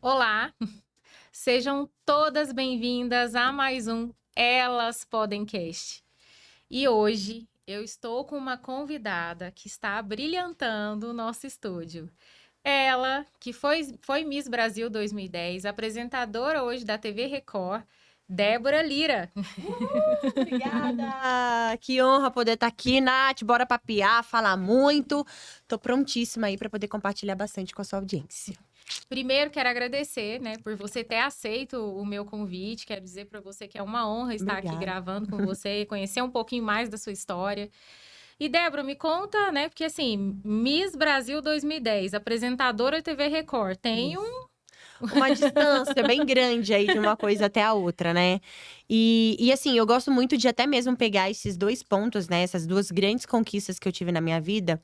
Olá, sejam todas bem-vindas a mais um Elas Podem Cast. E hoje eu estou com uma convidada que está brilhantando o nosso estúdio. Ela, que foi Miss Brasil 2010, apresentadora hoje da TV Record, Débora Lira. Obrigada! Que honra poder estar aqui, Nath. Bora papear, falar muito. Tô prontíssima aí para poder compartilhar bastante com a sua audiência. Primeiro, quero agradecer, né, por você ter aceito o meu convite. Quero dizer para você que é uma honra estar aqui Obrigada. gravando com você, conhecer um pouquinho mais da sua história. E, Débora, me conta, né, porque assim, Miss Brasil 2010, apresentadora TV Record, tem Isso. Uma distância bem grande aí de uma coisa até a outra, né? E assim, eu gosto muito de até mesmo pegar esses dois pontos, né? Essas duas grandes conquistas que eu tive na minha vida.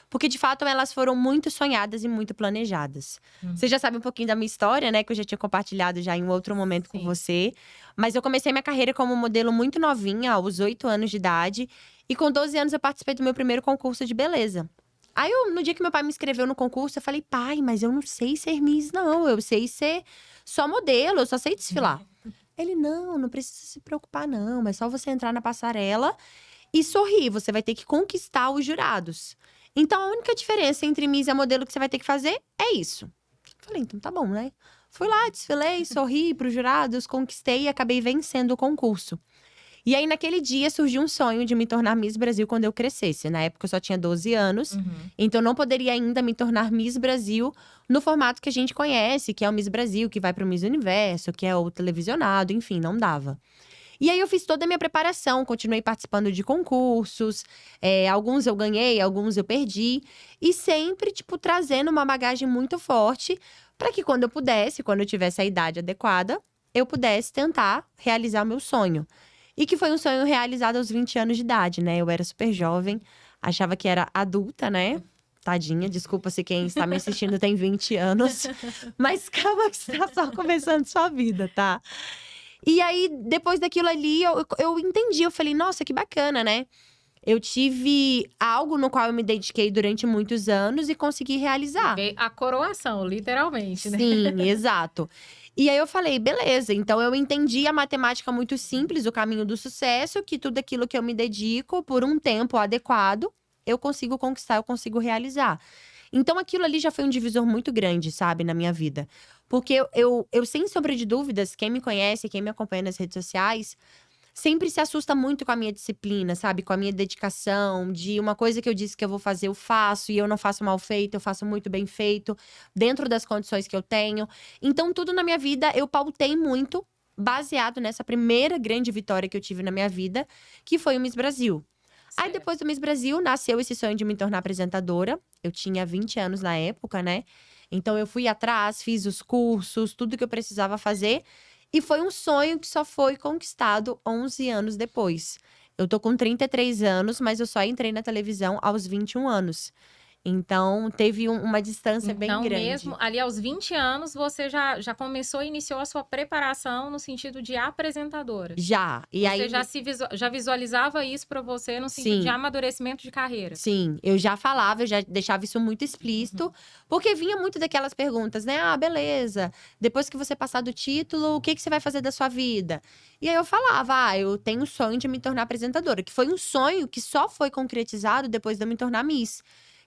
Porque, de fato, elas foram muito sonhadas e muito planejadas. Você já sabe um pouquinho da minha história, né? Que eu já tinha compartilhado já em um outro momento com Sim. você. Mas eu comecei minha carreira como modelo muito novinha, aos 8 anos de idade. E com 12 anos eu participei do meu primeiro concurso de beleza. Aí, no dia que meu pai me inscreveu no concurso, eu falei, pai, mas eu não sei ser Miss, não. Eu sei ser só modelo, eu só sei desfilar. Ele, não precisa se preocupar, não. É só você entrar na passarela e sorrir. Você vai ter que conquistar os jurados. Então, a única diferença entre Miss e a modelo que você vai ter que fazer é isso. Falei, então tá bom, né? Fui lá, desfilei, sorri pros jurados, conquistei e acabei vencendo o concurso. E aí, naquele dia, surgiu um sonho de me tornar Miss Brasil quando eu crescesse. Na época, eu só tinha 12 anos. Então, não poderia ainda me tornar Miss Brasil no formato que a gente conhece, que é o Miss Brasil, que vai pro Miss Universo, que é o televisionado, enfim, não dava. E aí, eu fiz toda a minha preparação, continuei participando de concursos. Alguns eu ganhei, alguns eu perdi. E sempre, tipo, trazendo uma bagagem muito forte para que quando eu pudesse, quando eu tivesse a idade adequada, eu pudesse tentar realizar o meu sonho. E que foi um sonho realizado aos 20 anos de idade, né? Eu era super jovem, achava que era adulta, né? Tadinha, desculpa se quem está me assistindo tem 20 anos. Mas calma que você está só começando sua vida, tá? E aí, depois daquilo ali, eu entendi. Eu falei, nossa, que bacana, né? Eu tive algo no qual eu me dediquei durante muitos anos e consegui E realizar. veio a coroação, literalmente, né? Sim, exato. E aí eu falei, beleza, então eu entendi a matemática muito simples, o caminho do sucesso, que tudo aquilo que eu me dedico por um tempo adequado, eu consigo conquistar, eu consigo realizar. Então aquilo ali já foi um divisor muito grande, sabe, na minha vida. Porque eu sem sombra de dúvidas, quem me conhece, quem me acompanha nas redes sociais, sempre se assusta muito com a minha disciplina, sabe? Com a minha dedicação, de uma coisa que eu disse que eu vou fazer, eu faço, e eu não faço mal feito, eu faço muito bem feito, dentro das condições que eu tenho. Então, tudo na minha vida eu pautei muito, baseado nessa primeira grande vitória que eu tive na minha vida, que foi o Miss Brasil. Aí, Certo. depois do Miss Brasil, nasceu esse sonho de me tornar apresentadora. Eu tinha 20 anos na época, né? Então, eu fui atrás, fiz os cursos, tudo que eu precisava fazer. E foi um sonho que só foi conquistado 11 anos depois. Eu tô com 33 anos, mas eu só entrei na televisão aos 21 anos. Então, teve uma distância bem Então, mesmo grande. ali aos 20 anos, você já começou, iniciou a sua preparação no sentido de apresentadora. Já. E Você aí, já visualizava isso para você no sentido de sim. amadurecimento de carreira. Sim, eu já falava, eu já deixava isso muito explícito, porque vinha muito daquelas perguntas, né? Ah, beleza. Depois que você passar do título, o que que você vai fazer da sua vida? E aí eu falava, eu tenho o sonho de me tornar apresentadora, que foi um sonho que só foi concretizado depois de eu me tornar Miss.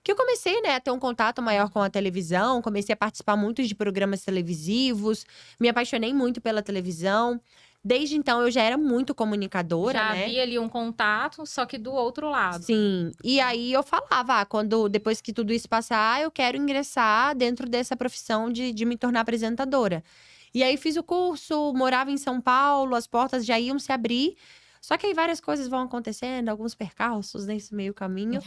Que eu comecei, né, a ter um contato maior com a televisão, comecei a participar muito de programas televisivos, me apaixonei muito pela televisão. Desde então eu já era muito comunicadora, Já né? havia ali um contato, só que do outro lado. Sim, e aí eu falava, depois que tudo isso passar, eu quero ingressar dentro dessa profissão de me tornar apresentadora. E aí fiz o curso, morava em São Paulo, as portas já iam se abrir. Só que aí várias coisas vão acontecendo, alguns percalços nesse meio caminho.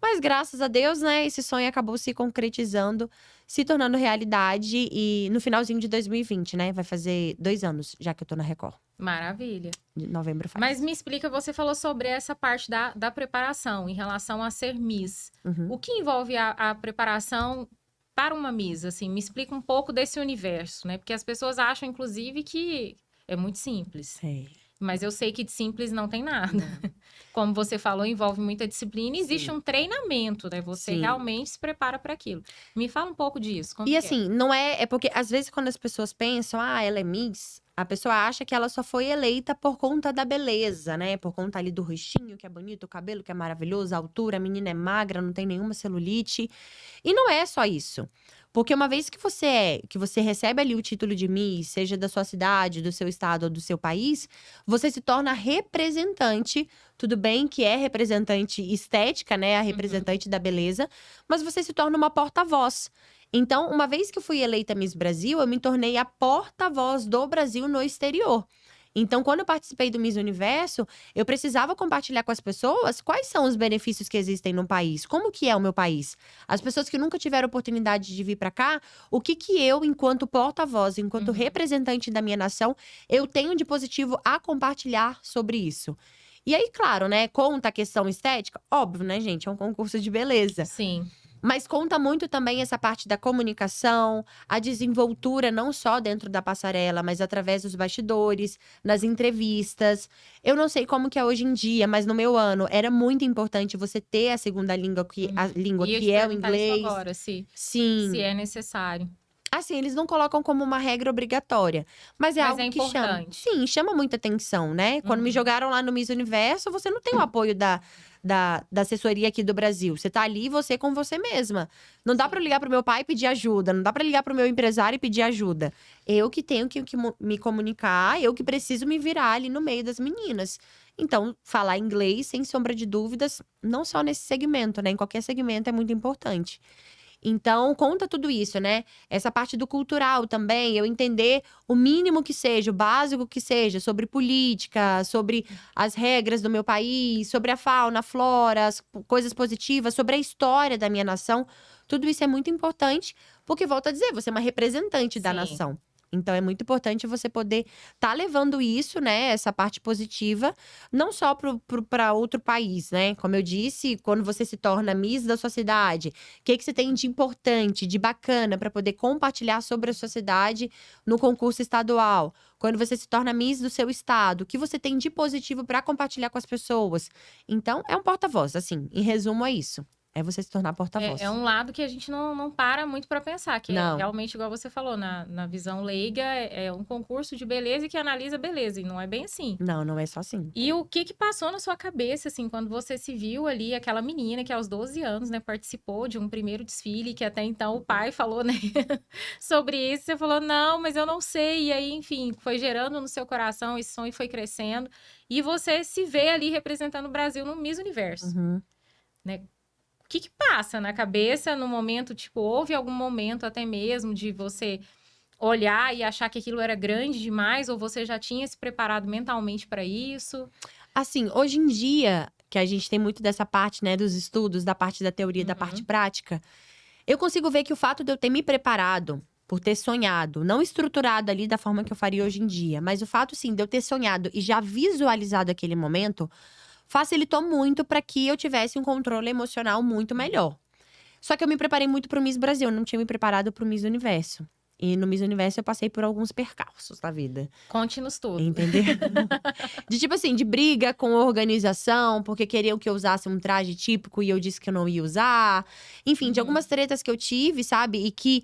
Mas graças a Deus, né, esse sonho acabou se concretizando, se tornando realidade. E no finalzinho de 2020, né, vai fazer 2 anos já que eu tô na Record. Maravilha. De novembro faz. Mas me explica, você falou sobre essa parte da preparação em relação a ser Miss. Uhum. O que envolve a preparação para uma Miss? Assim, me explica um pouco desse universo, né? Porque as pessoas acham, inclusive, que é muito simples. Sei. Mas eu sei que de simples não tem nada. Não. como você falou, envolve muita disciplina e existe Sim. um treinamento, né? Você Sim. realmente se prepara para aquilo. Me fala um pouco disso, como E que é? assim, não é. É porque às vezes quando as pessoas pensam, ela é Miss, a pessoa acha que ela só foi eleita por conta da beleza, né? Por conta ali do rostinho, que é bonito, o cabelo que é maravilhoso, a altura, a menina é magra, não tem nenhuma celulite. E não é só isso. Porque uma vez que você recebe ali o título de Miss, seja da sua cidade, do seu estado ou do seu país, você se torna representante. Tudo bem que é representante estética, né? A representante da beleza, mas você se torna uma porta-voz. Então, uma vez que eu fui eleita Miss Brasil, eu me tornei a porta-voz do Brasil no exterior. Então, quando eu participei do Miss Universo, eu precisava compartilhar com as pessoas quais são os benefícios que existem no país, como que é o meu país. As pessoas que nunca tiveram oportunidade de vir para cá, o que que eu, enquanto porta-voz, enquanto representante da minha nação, eu tenho de positivo a compartilhar sobre isso. E aí, claro, né, conta a questão estética, óbvio, né, gente, é um concurso de beleza. Sim. Mas conta muito também essa parte da comunicação, a desenvoltura não só dentro da passarela, mas através dos bastidores, nas entrevistas. Eu não sei como que é hoje em dia, mas no meu ano era muito importante você ter a segunda língua, Ia que te é o perguntar isso inglês. agora, se Sim. é necessário. Assim, eles não colocam como uma regra obrigatória, mas é Mas algo é que chama. importante. Sim, chama muita atenção, né? Quando me jogaram lá no Miss Universo, você não tem o apoio da assessoria aqui do Brasil. Você tá ali, você com você mesma. Não dá pra ligar pro meu pai e pedir ajuda, não dá pra ligar pro meu empresário e pedir ajuda. Eu que tenho que me comunicar, eu que preciso me virar ali no meio das meninas. Então, falar inglês, sem sombra de dúvidas, não só nesse segmento, né? Em qualquer segmento é muito importante. Então, conta tudo isso, né? Essa parte do cultural também, eu entender o mínimo que seja, o básico que seja, sobre política, sobre as regras do meu país, sobre a fauna, a flora, as coisas positivas, sobre a história da minha nação. Tudo isso é muito importante, porque, volto a dizer, você é uma representante da Sim. nação. Então, é muito importante você poder estar levando isso, né? Essa parte positiva, não só para outro país, né? Como eu disse, quando você se torna Miss da sua cidade, o que você tem de importante, de bacana para poder compartilhar sobre a sua cidade no concurso estadual? Quando você se torna Miss do seu estado, o que você tem de positivo para compartilhar com as pessoas? Então, é um porta-voz, assim, em resumo é isso. É você se tornar porta-voz. É um lado que a gente não para muito para pensar, que é Não. realmente, igual você falou, na visão leiga, é um concurso de beleza que analisa beleza, e não é bem assim. Não, não é só assim. E o que passou na sua cabeça, assim, quando você se viu ali, aquela menina que aos 12 anos, né, participou de um primeiro desfile, que até então o pai falou, né, sobre isso, você falou, não, mas eu não sei, e aí, enfim, foi gerando no seu coração, esse sonho foi crescendo, e você se vê ali representando o Brasil no Miss Universo, né? O que passa na cabeça no momento, tipo, houve algum momento até mesmo de você olhar e achar que aquilo era grande demais, ou você já tinha se preparado mentalmente para isso? Assim, hoje em dia, que a gente tem muito dessa parte, né, dos estudos, da parte da teoria e da parte prática, eu consigo ver que o fato de eu ter me preparado, por ter sonhado, não estruturado ali da forma que eu faria hoje em dia, mas o fato, sim, de eu ter sonhado e já visualizado aquele momento, facilitou muito para que eu tivesse um controle emocional muito melhor. Só que eu me preparei muito pro Miss Brasil, eu não tinha me preparado pro Miss Universo. E no Miss Universo eu passei por alguns percalços na vida. Conte-nos tudo. Entendeu? De tipo assim, de briga com a organização, porque queriam que eu usasse um traje típico e eu disse que eu não ia usar. Enfim, de algumas tretas que eu tive, sabe? E que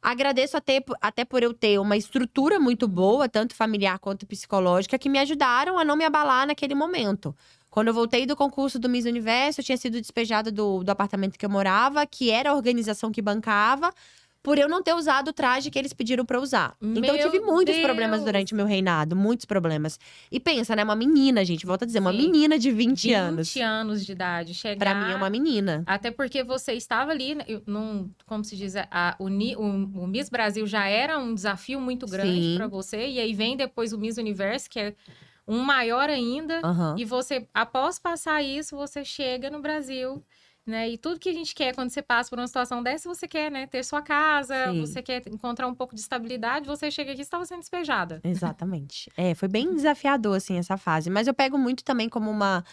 agradeço até por eu ter uma estrutura muito boa, tanto familiar quanto psicológica, que me ajudaram a não me abalar naquele momento. Quando eu voltei do concurso do Miss Universo, eu tinha sido despejada do apartamento que eu morava, que era a organização que bancava, por eu não ter usado o traje que eles pediram pra usar. Então eu tive Meu muitos problemas durante o meu reinado, muitos problemas. E pensa, né, uma menina, gente, volto a dizer, uma Sim. menina de 20 anos. 20 anos de idade. Chegar... Pra mim é uma menina. Até porque você estava ali, como se diz, o Miss Brasil já era um desafio muito grande Sim. para você. E aí vem depois o Miss Universo, que é um maior ainda. Aham. E você, após passar isso, você chega no Brasil né? E tudo que a gente quer quando você passa por uma situação dessa, você quer, né? Ter sua casa, Sim. você quer encontrar um pouco de estabilidade, você chega aqui e estava sendo despejada. Exatamente. Foi bem desafiador, assim, essa fase. Mas eu pego muito também como uma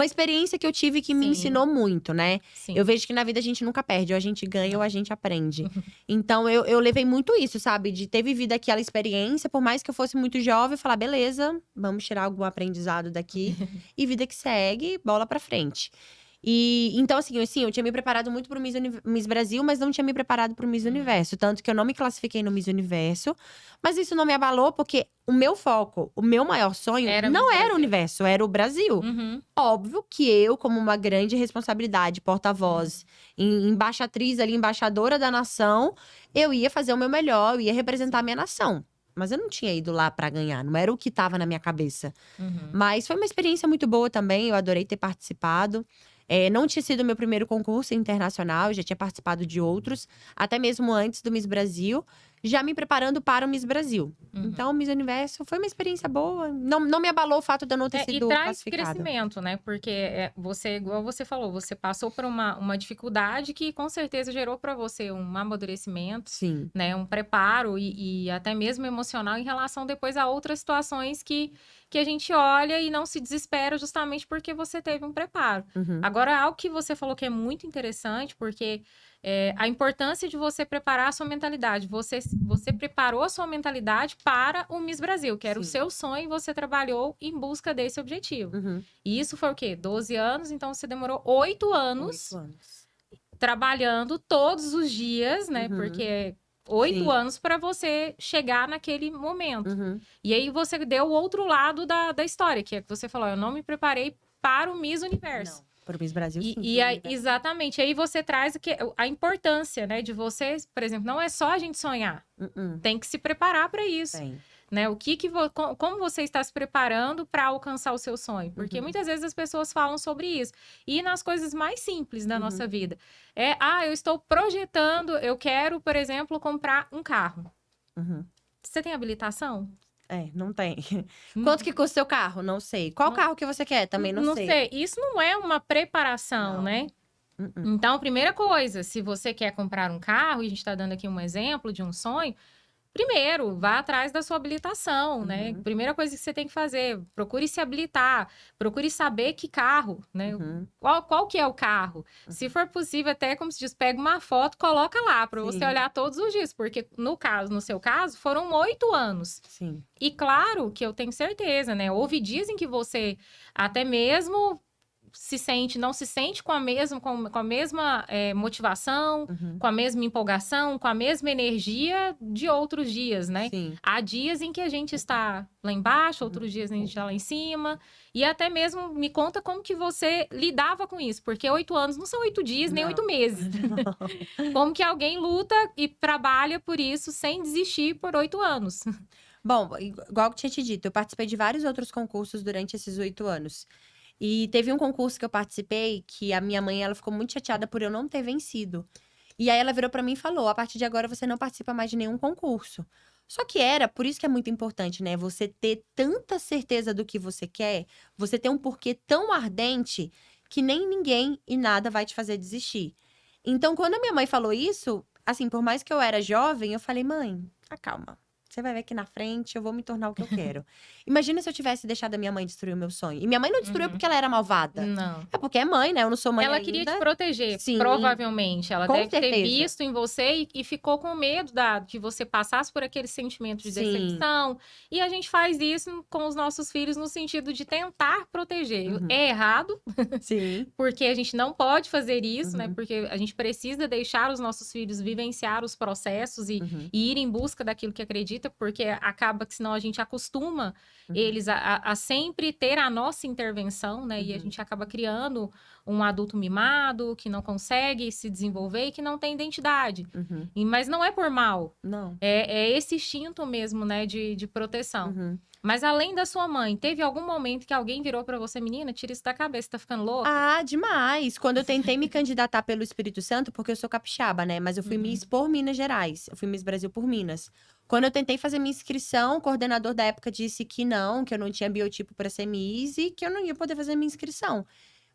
experiência que eu tive que me Sim. ensinou muito, né? Sim. Eu vejo que na vida a gente nunca perde, ou a gente ganha Não. ou a gente aprende. Então eu levei muito isso, sabe? De ter vivido aquela experiência, por mais que eu fosse muito jovem, falar, beleza, vamos tirar algum aprendizado daqui. E vida que segue, bola pra frente. E então, assim, eu tinha me preparado muito pro Miss Brasil, mas não tinha me preparado pro Miss Universo. Tanto que eu não me classifiquei no Miss Universo. Mas isso não me abalou, porque o meu foco, o meu maior sonho, Era não Miss era o Brasil. universo, era o Brasil. Uhum. Óbvio que eu, como uma grande responsabilidade, porta-voz, embaixatriz ali, embaixadora da nação, eu ia fazer o meu melhor, eu ia representar a minha nação. Mas eu não tinha ido lá pra ganhar, não era o que tava na minha cabeça. Uhum. Mas foi uma experiência muito boa também, eu adorei ter participado. Não tinha sido meu primeiro concurso internacional, eu já tinha participado de outros, até mesmo antes do Miss Brasil, já me preparando para o Miss Brasil. Uhum. Então, o Miss Universo foi uma experiência boa, não me abalou o fato de eu não ter E sido traz classificada. crescimento, né? Porque você, igual você falou, você passou por uma dificuldade que com certeza gerou para você um amadurecimento, Sim. né? Um preparo e até mesmo emocional em relação depois a outras situações que a gente olha e não se desespera justamente porque você teve um preparo. Uhum. Agora, algo que você falou que é muito interessante, porque a importância de você preparar a sua mentalidade. Você preparou a sua mentalidade para o Miss Brasil, que era o Sim. seu sonho, e você trabalhou em busca desse objetivo. Uhum. E isso foi o quê? 12 anos, então você demorou 8 anos 8 anos. trabalhando todos os dias, né? Uhum. Porque 8 Sim. anos para você chegar naquele momento. Uhum. E aí você deu o outro lado da história, que é que você falou, eu não me preparei para o Miss Universo. Não. Para o Miss Brasil, sim. E aí, exatamente, aí você traz a importância, né, de você, por exemplo, não é só a gente sonhar, tem que se preparar para isso, né? Como você está se preparando para alcançar o seu sonho? Porque muitas vezes as pessoas falam sobre isso e nas coisas mais simples da nossa vida eu estou projetando, eu quero, por exemplo, comprar um carro. Você tem habilitação? Não tem. Quanto que custa o seu carro? Não sei. Qual carro que você quer? Também não sei. Não sei. Isso não é uma preparação, né? Então, primeira coisa, se você quer comprar um carro, e a gente está dando aqui um exemplo de um sonho, primeiro, vá atrás da sua habilitação, né? Primeira coisa que você tem que fazer, procure se habilitar, procure saber que carro, né? Qual que é o carro? Se for possível, até como se diz, pega uma foto, coloca lá para você olhar todos os dias, porque no seu caso, foram 8 anos. Sim. E claro que eu tenho certeza, né? Houve dias em que você até mesmo não se sente com a mesma motivação, com a mesma empolgação, com a mesma energia de outros dias, né? Sim. Há dias em que a gente está lá embaixo, outros dias a gente está lá em cima. E até mesmo me conta como que você lidava com isso, porque 8 anos não são 8 dias, nem 8 meses. Como que alguém luta e trabalha por isso sem desistir por 8 anos? Bom, igual eu tinha te dito, eu participei de vários outros concursos durante esses 8 anos. E teve um concurso que eu participei que a minha mãe, ela ficou muito chateada por eu não ter vencido. E aí ela virou pra mim e falou: a partir de agora você não participa mais de nenhum concurso. Só que por isso que é muito importante, né? Você ter tanta certeza do que você quer, você ter um porquê tão ardente que nem ninguém e nada vai te fazer desistir. Então, quando a minha mãe falou isso, assim, por mais que eu era jovem, eu falei: mãe, calma. Você vai ver aqui na frente, eu vou me tornar o que eu quero. Imagina se eu tivesse deixado a minha mãe destruir o meu sonho. E minha mãe não destruiu porque ela era malvada. Não. É porque é mãe, né? Eu não sou mãe Ela ainda. queria te proteger, Sim. provavelmente. Ela Com deve ter certeza. visto em você e ficou com medo que você passasse por aquele sentimento de Sim. decepção. E a gente faz isso com os nossos filhos no sentido de tentar proteger. É errado, Sim. porque a gente não pode fazer isso, né? Porque a gente precisa deixar os nossos filhos vivenciar os processos e ir em busca daquilo que acredita, porque acaba que senão a gente acostuma eles a sempre ter a nossa intervenção, né? E a gente acaba criando um adulto mimado, que não consegue se desenvolver e que não tem identidade. Mas não é por mal. Não. É esse instinto mesmo, né? De proteção. Mas além da sua mãe, teve algum momento que alguém virou pra você, menina, tira isso da cabeça, tá ficando louca? Ah, demais. Quando eu tentei me candidatar pelo Espírito Santo, porque eu sou capixaba, né? Mas eu fui Miss por Minas Gerais. Eu fui Miss Brasil por Minas. Quando eu tentei fazer minha inscrição, o coordenador da época disse que eu não tinha biotipo para ser Miss e que eu não ia poder fazer minha inscrição.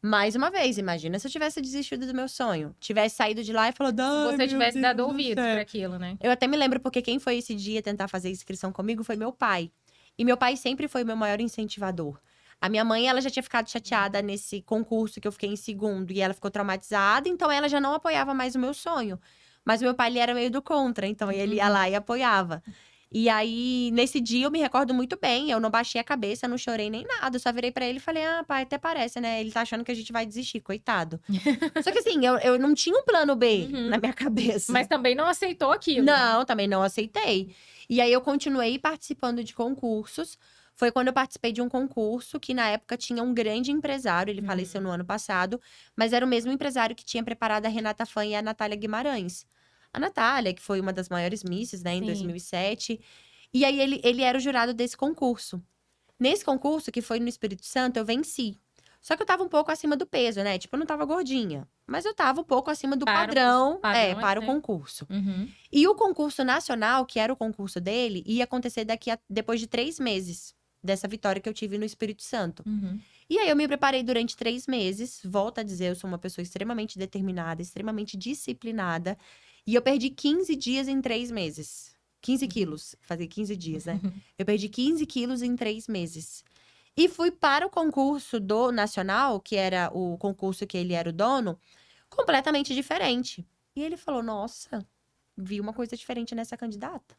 Mais uma vez, imagina se eu tivesse desistido do meu sonho. Tivesse saído de lá e falado, Se você tivesse dado ouvidos para céu. aquilo, né? Eu até me lembro porque quem foi esse dia tentar fazer inscrição comigo foi meu pai. E meu pai sempre foi o meu maior incentivador. A minha mãe, ela já tinha ficado chateada nesse concurso que eu fiquei em segundo e ela ficou traumatizada, então ela já não apoiava mais o meu sonho. Mas meu pai, ele era meio do contra, então ele ia lá e apoiava. E aí, nesse dia, eu me recordo muito bem, eu não baixei a cabeça, não chorei nem nada, eu só virei pra ele e falei, ah, pai, até parece, né? Ele tá achando que a gente vai desistir, coitado. Só que assim, eu não tinha um plano B na minha cabeça. Mas também não aceitou aquilo. né? Não, também não aceitei. E aí eu continuei participando de concursos. Foi quando eu participei de um concurso que na época tinha um grande empresário, ele faleceu no ano passado, mas era o mesmo empresário que tinha preparado a Renata Fã e a Natália Guimarães. A Natália, que foi uma das maiores misses, né, em Sim. 2007. E aí ele era o jurado desse concurso. Nesse concurso, que foi no Espírito Santo, eu venci. Só que eu tava um pouco acima do peso, né? Tipo, eu não tava gordinha. Mas eu tava um pouco acima do Para o padrão, padrão, para o né? concurso. Uhum. E o concurso nacional, que era o concurso dele, ia acontecer depois de 3 meses dessa vitória que eu tive no Espírito Santo. Uhum. E aí eu me preparei durante 3 meses. Volto a dizer, eu sou uma pessoa extremamente determinada, extremamente disciplinada. E eu perdi 15 dias em 3 meses. 15 quilos. Fazer 15 dias, né? Eu perdi 15 quilos em 3 meses. E fui para o concurso do Nacional, que era o concurso que ele era o dono, completamente diferente. E ele falou: Nossa, vi uma coisa diferente nessa candidata.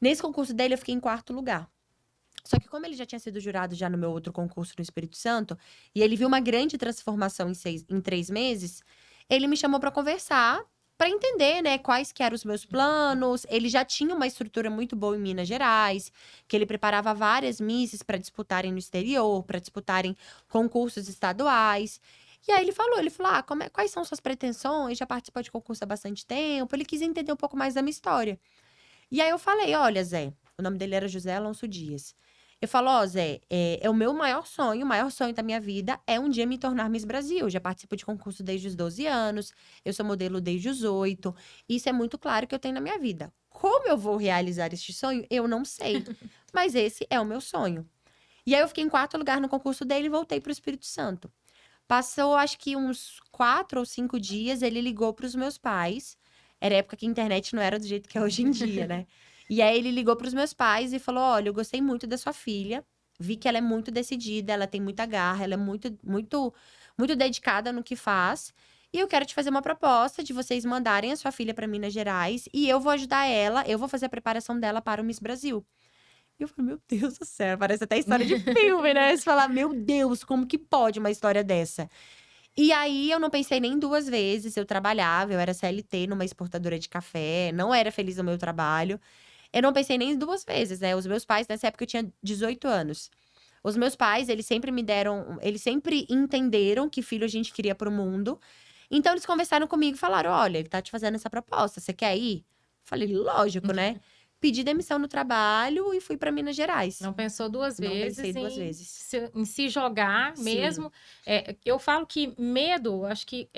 Nesse concurso dele, eu fiquei em 4º lugar. Só que como ele já tinha sido jurado já no meu outro concurso no Espírito Santo, e ele viu uma grande transformação em 3 meses, ele me chamou para conversar, para entender, né, quais que eram os meus planos. Ele já tinha uma estrutura muito boa em Minas Gerais, que ele preparava várias misses para disputarem no exterior, para disputarem concursos estaduais. E aí ele falou, quais são suas pretensões? Já participou de concurso há bastante tempo? Ele quis entender um pouco mais da minha história. E aí eu falei, olha, Zé, o nome dele era José Alonso Dias. Eu falo, ó, Zé, é o meu o maior sonho da minha vida é um dia me tornar Miss Brasil. Eu já participo de concurso desde os 12 anos, eu sou modelo desde os 8. Isso é muito claro que eu tenho na minha vida. Como eu vou realizar este sonho, eu não sei. Mas esse é o meu sonho. E aí eu fiquei em 4º lugar no concurso dele e voltei para o Espírito Santo. Passou, acho que uns 4 ou 5 dias, ele ligou para os meus pais. Era época que a internet não era do jeito que é hoje em dia, né? E aí ele ligou para os meus pais e falou: Olha, eu gostei muito da sua filha. Vi que ela é muito decidida, ela tem muita garra, ela é muito dedicada no que faz. E eu quero te fazer uma proposta de vocês mandarem a sua filha para Minas Gerais e eu vou ajudar ela, eu vou fazer a preparação dela para o Miss Brasil. E eu falei, meu Deus do céu, parece até história de filme, né? Você fala, meu Deus, como que pode uma história dessa? E aí, eu não pensei nem 2 vezes, eu trabalhava, eu era CLT numa exportadora de café, não era feliz no meu trabalho. Eu não pensei nem 2 vezes, né? Os meus pais, nessa época, eu tinha 18 anos. Os meus pais, eles sempre entenderam que filho a gente queria pro mundo. Então, eles conversaram comigo e falaram, olha, ele tá te fazendo essa proposta, você quer ir? Falei, lógico, né? Pedi demissão no trabalho e fui para Minas Gerais. Não pensou 2 Não vezes pensei 2 vezes. em se jogar Sim. mesmo. Eu falo que medo, acho que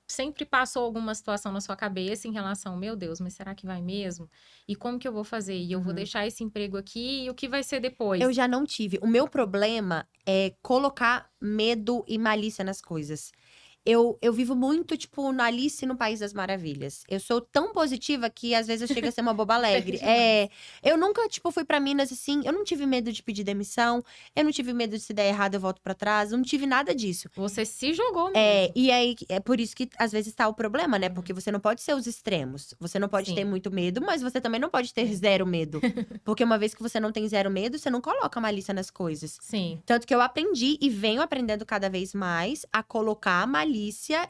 sempre passou alguma situação na sua cabeça em relação, meu Deus, mas será que vai mesmo? E como que eu vou fazer? E eu vou deixar esse emprego aqui e o que vai ser depois? Eu já não tive. O meu problema é colocar medo e malícia nas coisas. Eu vivo muito, tipo, na Alice no País das Maravilhas. Eu sou tão positiva que às vezes eu chego a ser uma boba alegre. Eu nunca, tipo, fui pra Minas assim, eu não tive medo de pedir demissão, eu não tive medo de se der errado eu volto pra trás, eu não tive nada disso. Você se jogou mesmo. E aí, é por isso que às vezes tá o problema, né? Porque você não pode ser os extremos. Você não pode Sim. ter muito medo, mas você também não pode ter 0 medo. Porque uma vez que você não tem 0 medo, você não coloca malícia nas coisas. Sim. Tanto que eu aprendi e venho aprendendo cada vez mais a colocar a malícia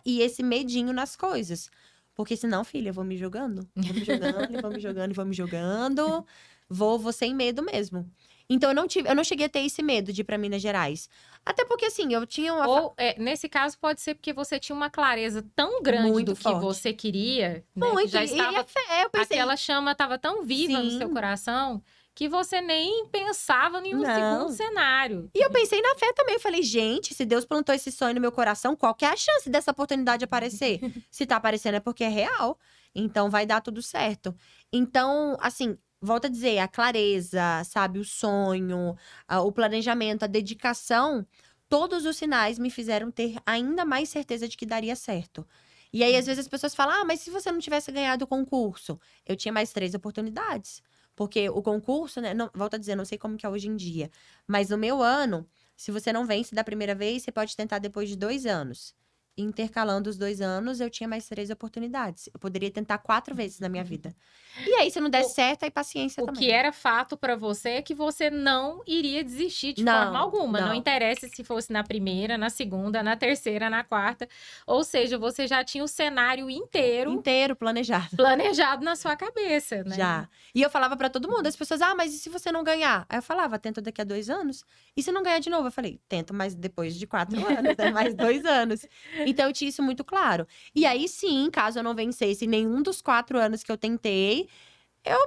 e esse medinho nas coisas. Porque senão, filha, eu vou me jogando. Vou me jogando, e vou me jogando, e vou me jogando. Vou sem medo mesmo. Então, eu não cheguei a ter esse medo de ir pra Minas Gerais. Até porque, assim, eu tinha uma… Ou, nesse caso, pode ser porque você tinha uma clareza tão grande Muito do que forte. você queria, né? Muito, Que já e estava, a fé, eu pensei… aquela chama estava tão viva no Sim. seu coração que você nem pensava em um Não. segundo cenário. E eu pensei na fé também. Eu falei, gente, se Deus plantou esse sonho no meu coração, qual que é a chance dessa oportunidade aparecer? Se tá aparecendo é porque é real. Então, vai dar tudo certo. Então, assim, volto a dizer, a clareza, sabe? O sonho, o planejamento, a dedicação todos os sinais me fizeram ter ainda mais certeza de que daria certo. E aí, às vezes, as pessoas falam, mas se você não tivesse ganhado o concurso? Eu tinha mais 3 oportunidades. Porque o concurso, né, não, volto a dizer, não sei como que é hoje em dia, mas no meu ano, se você não vence da primeira vez, você pode tentar depois de 2 anos. Intercalando os 2 anos, eu tinha mais 3 oportunidades. Eu poderia tentar 4 vezes na minha vida. E aí, se não der certo, aí paciência O também. que era fato pra você é que você não iria desistir de forma alguma. Não interessa se fosse na primeira, na segunda, na terceira, na quarta. Ou seja, você já tinha o cenário Inteiro planejado. planejado na sua cabeça, né? Já. E eu falava pra todo mundo, as pessoas, mas e se você não ganhar? Aí eu falava, tenta daqui a 2 anos. E se não ganhar de novo? Eu falei, tento, mas depois de 4 anos, né? Mais 2 anos. Então eu tinha isso muito claro. E aí sim, caso eu não vencesse nenhum dos 4 anos que eu tentei,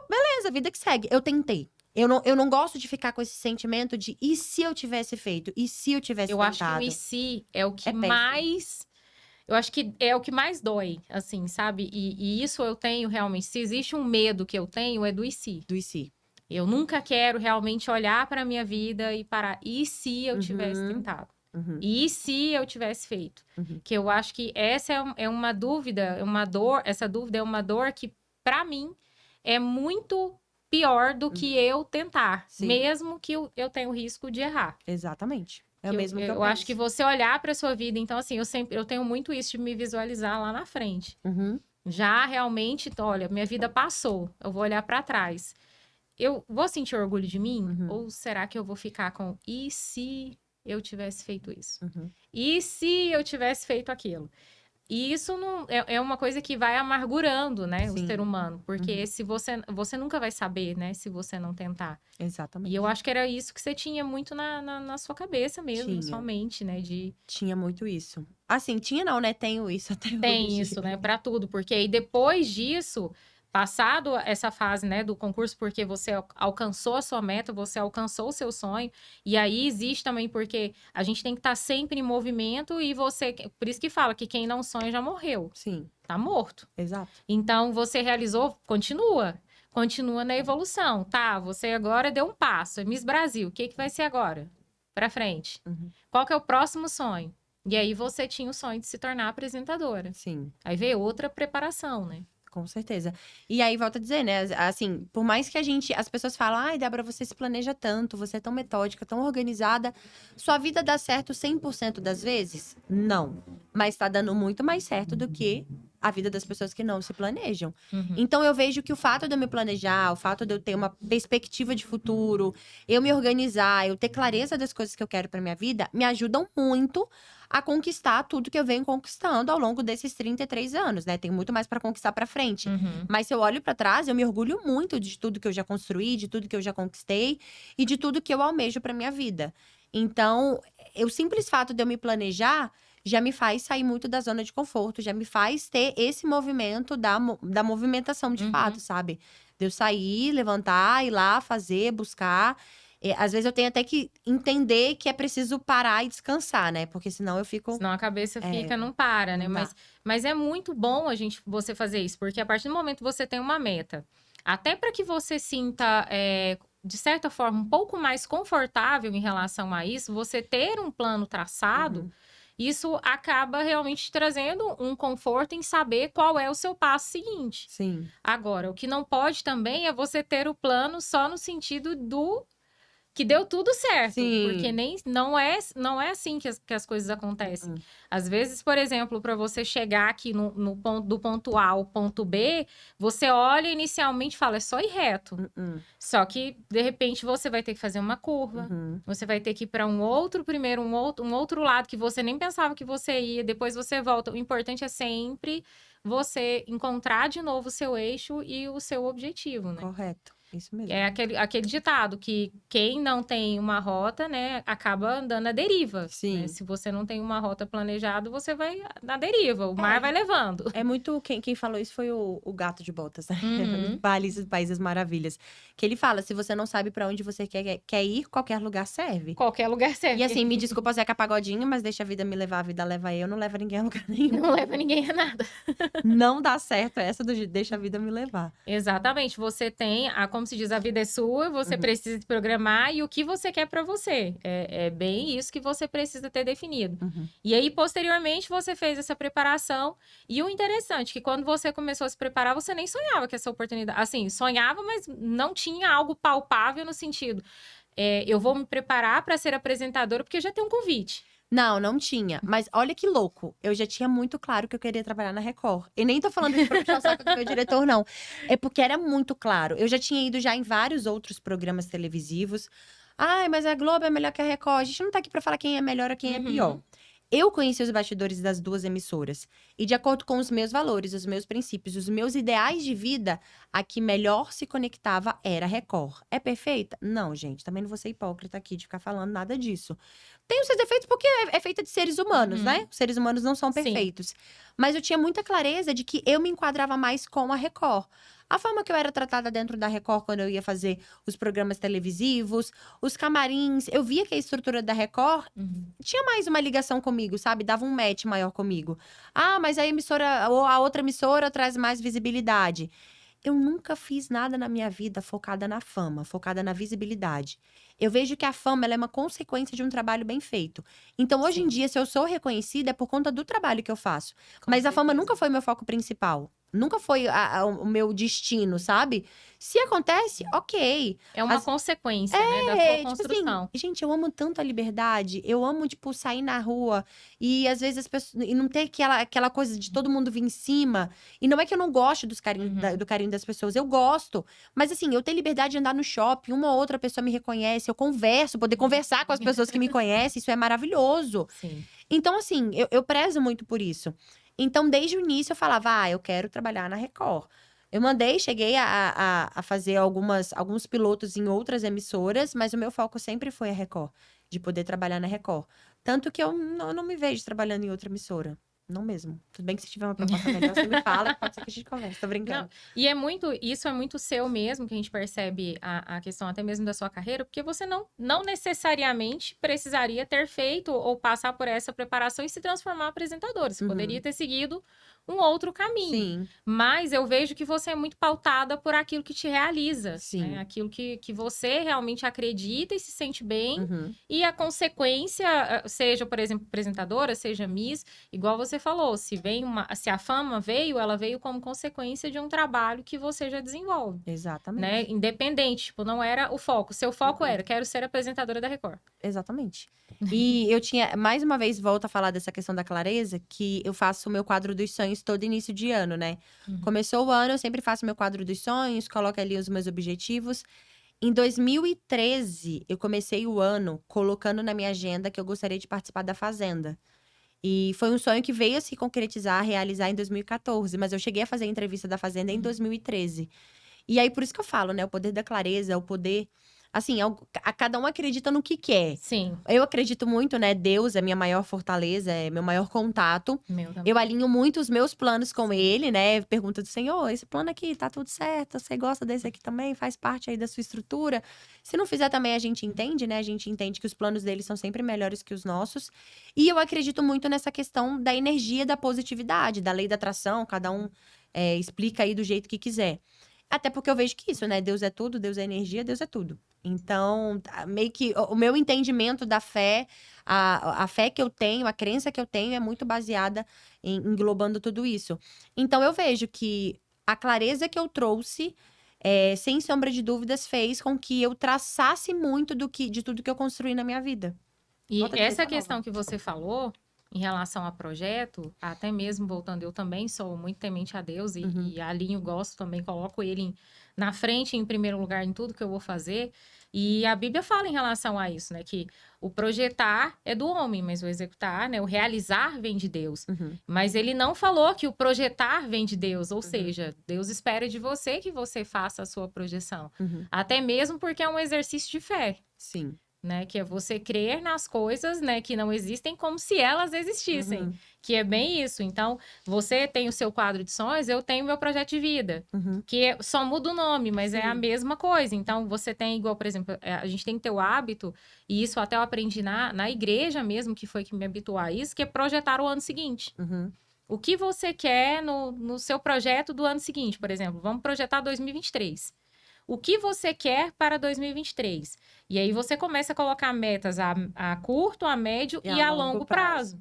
beleza, vida que segue. Eu tentei. Eu não gosto de ficar com esse sentimento de e se eu tivesse feito? E se eu tivesse Eu tentado? acho que o e se é o que É péssimo. mais. Eu acho que é o que mais dói, assim, sabe? E isso eu tenho realmente. Se existe um medo que eu tenho, é do e se. Do e se. Eu nunca quero realmente olhar para minha vida e parar. E se eu tivesse tentado? Uhum. E se eu tivesse feito? Uhum. Que eu acho que essa é uma dúvida, é uma dor. Essa dúvida é uma dor que, para mim, é muito pior do que eu tentar. Sim. Mesmo que eu tenha o risco de errar. Exatamente. É o mesmo que eu Eu penso. acho que você olhar para sua vida, então assim, eu tenho muito isso de me visualizar lá na frente. Uhum. Já realmente, olha, minha vida passou, eu vou olhar para trás. Eu vou sentir orgulho de mim? Uhum. Ou será que eu vou ficar com e se eu tivesse feito isso? Uhum. E se eu tivesse feito aquilo? E isso não é uma coisa que vai amargurando, né, o Sim. ser humano. Porque Uhum. se você nunca vai saber, né, se você não tentar. Exatamente. E eu acho que era isso que você tinha muito na sua cabeça mesmo, na Tinha. sua mente, né? Tinha muito isso. Assim, tinha não, né? Tenho isso até hoje. Tem isso, né? Pra tudo. Porque aí depois disso, passado essa fase, né, do concurso, porque você alcançou a sua meta, você alcançou o seu sonho. E aí existe também, porque a gente tem que estar sempre em movimento e você. Por isso que fala que quem não sonha já morreu. Sim, Tá morto. exato. Então, você realizou, continua. Continua na evolução. Tá, você agora deu um passo. É Miss Brasil. O que vai ser agora? Pra frente. Uhum. Qual que é o próximo sonho? E aí, você tinha o sonho de se tornar apresentadora. Sim, Aí veio outra preparação, né? com certeza. E aí, volta a dizer, né? Assim, por mais que as pessoas falam, ai, Débora, você se planeja tanto, você é tão metódica, tão organizada, sua vida dá certo 100% das vezes? Não. Mas tá dando muito mais certo do que a vida das pessoas que não se planejam. Uhum. Então, eu vejo que o fato de eu me planejar, o fato de eu ter uma perspectiva de futuro, eu me organizar, eu ter clareza das coisas que eu quero pra minha vida, me ajudam muito a conquistar tudo que eu venho conquistando ao longo desses 33 anos, né? Tem muito mais pra conquistar pra frente. Uhum. Mas se eu olho pra trás, eu me orgulho muito de tudo que eu já construí, de tudo que eu já conquistei e de tudo que eu almejo pra minha vida. Então, o simples fato de eu me planejar já me faz sair muito da zona de conforto, já me faz ter esse movimento da movimentação de Uhum. fato, sabe? De eu sair, levantar, ir lá, fazer, buscar. Às vezes eu tenho até que entender que é preciso parar e descansar, né? Porque senão eu fico. Senão a cabeça fica, não para, né? não dá. Mas é muito bom você fazer isso, porque a partir do momento que você tem uma meta, até para que você sinta, de certa forma, um pouco mais confortável em relação a isso, você ter um plano traçado, Uhum. isso acaba realmente trazendo um conforto em saber qual é o seu passo seguinte. Sim. Agora, o que não pode também é você ter o plano só no sentido do que deu tudo certo. Sim. Porque não é assim que as coisas acontecem. Às vezes, por exemplo, para você chegar aqui no ponto, do ponto A ao ponto B, você olha inicialmente e fala, é só ir reto. Só que, de repente, você vai ter que fazer uma curva. Uhum. Você vai ter que ir para um outro lado que você nem pensava que você ia. Depois você volta. O importante é sempre você encontrar de novo o seu eixo e o seu objetivo, né? Correto. Isso mesmo. É aquele ditado que quem não tem uma rota, né, acaba andando à deriva. Sim. Né? Se você não tem uma rota planejada, você vai na deriva. O mar vai levando. É muito. Quem falou isso foi o Gato de Botas, né? Uhum. Alice do País das Maravilhas. Que ele fala: se você não sabe pra onde você quer ir, qualquer lugar serve. Qualquer lugar serve. E assim, me desculpa Zeca Pagodinho, mas deixa a vida me levar, a vida leva eu, não leva ninguém a lugar nenhum. Não leva ninguém a nada. Não dá certo essa do deixa a vida me levar. Exatamente. Você tem a como se diz, a vida é sua, você precisa se programar e o que você quer pra você. É bem isso que você precisa ter definido. E aí, posteriormente, você fez essa preparação. E o interessante é que quando você começou a se preparar, você nem sonhava que essa oportunidade... Assim, sonhava, mas não tinha algo palpável no sentido... eu vou me preparar para ser apresentadora porque eu já tenho um convite. Não, não tinha. Mas olha que louco. Eu já tinha muito claro que eu queria trabalhar na Record. E nem tô falando isso pra puxar o saco do meu diretor, não. É porque era muito claro. Eu já tinha ido já em vários outros programas televisivos. Ai, mas a Globo é melhor que a Record. A gente não tá aqui pra falar quem é melhor ou quem é pior. Eu conheci os bastidores das duas emissoras. E de acordo com os meus valores, os meus princípios, os meus ideais de vida, a que melhor se conectava era a Record. É perfeita? Não, gente. Também não vou ser hipócrita aqui de ficar falando nada disso. Tem os seus defeitos porque é feita de seres humanos, né? Os seres humanos não são perfeitos. Mas eu tinha muita clareza de que eu me enquadrava mais com a Record. A forma que eu era tratada dentro da Record quando eu ia fazer os programas televisivos, os camarins, eu via que a estrutura da Record tinha mais uma ligação comigo, sabe? Dava um match maior comigo. Ah, mas a emissora, ou a outra emissora traz mais visibilidade. Eu nunca fiz nada na minha vida focada na fama, focada na visibilidade. Eu vejo que a fama ela é uma consequência de um trabalho bem feito. Então, hoje em dia, se eu sou reconhecida, é por conta do trabalho que eu faço. Mas a fama nunca foi meu foco principal. Nunca foi o meu destino, sabe? Se acontece, ok. É uma consequência, né, da sua construção. Assim, gente, eu amo tanto a liberdade. Eu amo, tipo, sair na rua e às vezes as pessoas. E não ter aquela coisa de todo mundo vir em cima. E não é que eu não gosto do carinho das pessoas, eu gosto. Mas assim, eu ter liberdade de andar no shopping, uma ou outra pessoa me reconhece, eu converso, poder conversar com as pessoas que me conhecem, isso é maravilhoso. Sim. Então, assim, eu prezo muito por isso. Então, desde o início, eu falava, eu quero trabalhar na Record. Eu cheguei a fazer alguns pilotos em outras emissoras, mas o meu foco sempre foi a Record, de poder trabalhar na Record. Tanto que eu não me vejo trabalhando em outra emissora. Não mesmo. Tudo bem que se tiver uma proposta melhor, você me fala, que pode ser que a gente converse, tô brincando. Não, e isso é muito seu mesmo, que a gente percebe a questão até mesmo da sua carreira, porque você não necessariamente precisaria ter feito ou passar por essa preparação e se transformar em apresentadora. Você poderia ter seguido um outro caminho. Sim. Mas eu vejo que você é muito pautada por aquilo que te realiza. Sim. Né? Aquilo que você realmente acredita e se sente bem. E a consequência, seja, por exemplo, apresentadora, seja Miss, igual você falou, se a fama veio, ela veio como consequência de um trabalho que você já desenvolve. Exatamente. Né? Independente, tipo, não era o foco. Seu foco era, quero ser apresentadora da Record. Exatamente. E eu tinha, mais uma vez, volto a falar dessa questão da clareza, que eu faço o meu quadro dos sonhos todo início de ano, né? Começou o ano, eu sempre faço meu quadro dos sonhos, coloco ali os meus objetivos. Em 2013, eu comecei o ano colocando na minha agenda que eu gostaria de participar da Fazenda. E foi um sonho que veio a se concretizar, realizar em 2014, mas eu cheguei a fazer a entrevista da Fazenda em 2013. E aí, por isso que eu falo, né? O poder da clareza, o poder... Assim, cada um acredita no que quer. Sim. Eu acredito muito, né? Deus é minha maior fortaleza, é meu maior contato. Meu também. Eu alinho muito os meus planos com ele, né? Pergunta do Senhor, esse plano aqui, tá tudo certo? Você gosta desse aqui também? Faz parte aí da sua estrutura? Se não fizer também, a gente entende, né? A gente entende que os planos dele são sempre melhores que os nossos. E eu acredito muito nessa questão da energia, da positividade, da lei da atração. Cada um explica aí do jeito que quiser. Até porque eu vejo que isso, né? Deus é tudo, Deus é energia, Deus é tudo. Então, meio que o meu entendimento da fé, a fé que eu tenho, a crença que eu tenho é muito baseada em englobando tudo isso. Então, eu vejo que a clareza que eu trouxe, sem sombra de dúvidas, fez com que eu traçasse muito de tudo que eu construí na minha vida. E essa questão que você falou, em relação a projeto, até mesmo voltando, eu também sou muito temente a Deus e alinho, gosto também, coloco ele na frente, em primeiro lugar, em tudo que eu vou fazer. E a Bíblia fala em relação a isso, né? Que o projetar é do homem, mas o executar, né? O realizar vem de Deus. Mas ele não falou que o projetar vem de Deus, ou seja, Deus espera de você que você faça a sua projeção. Até mesmo porque é um exercício de fé. Sim. Né, que é você crer nas coisas, né, que não existem como se elas existissem, que é bem isso. Então, você tem o seu quadro de sonhos, eu tenho o meu projeto de vida, que só muda o nome, mas é a mesma coisa. Então, você tem igual, por exemplo, a gente tem que ter o hábito, e isso até eu aprendi na igreja mesmo, que foi que me habituou a isso, que é projetar o ano seguinte. O que você quer no seu projeto do ano seguinte, por exemplo, vamos projetar 2023. o que você quer para 2023. E aí você começa a colocar metas a curto, a médio e a longo prazo.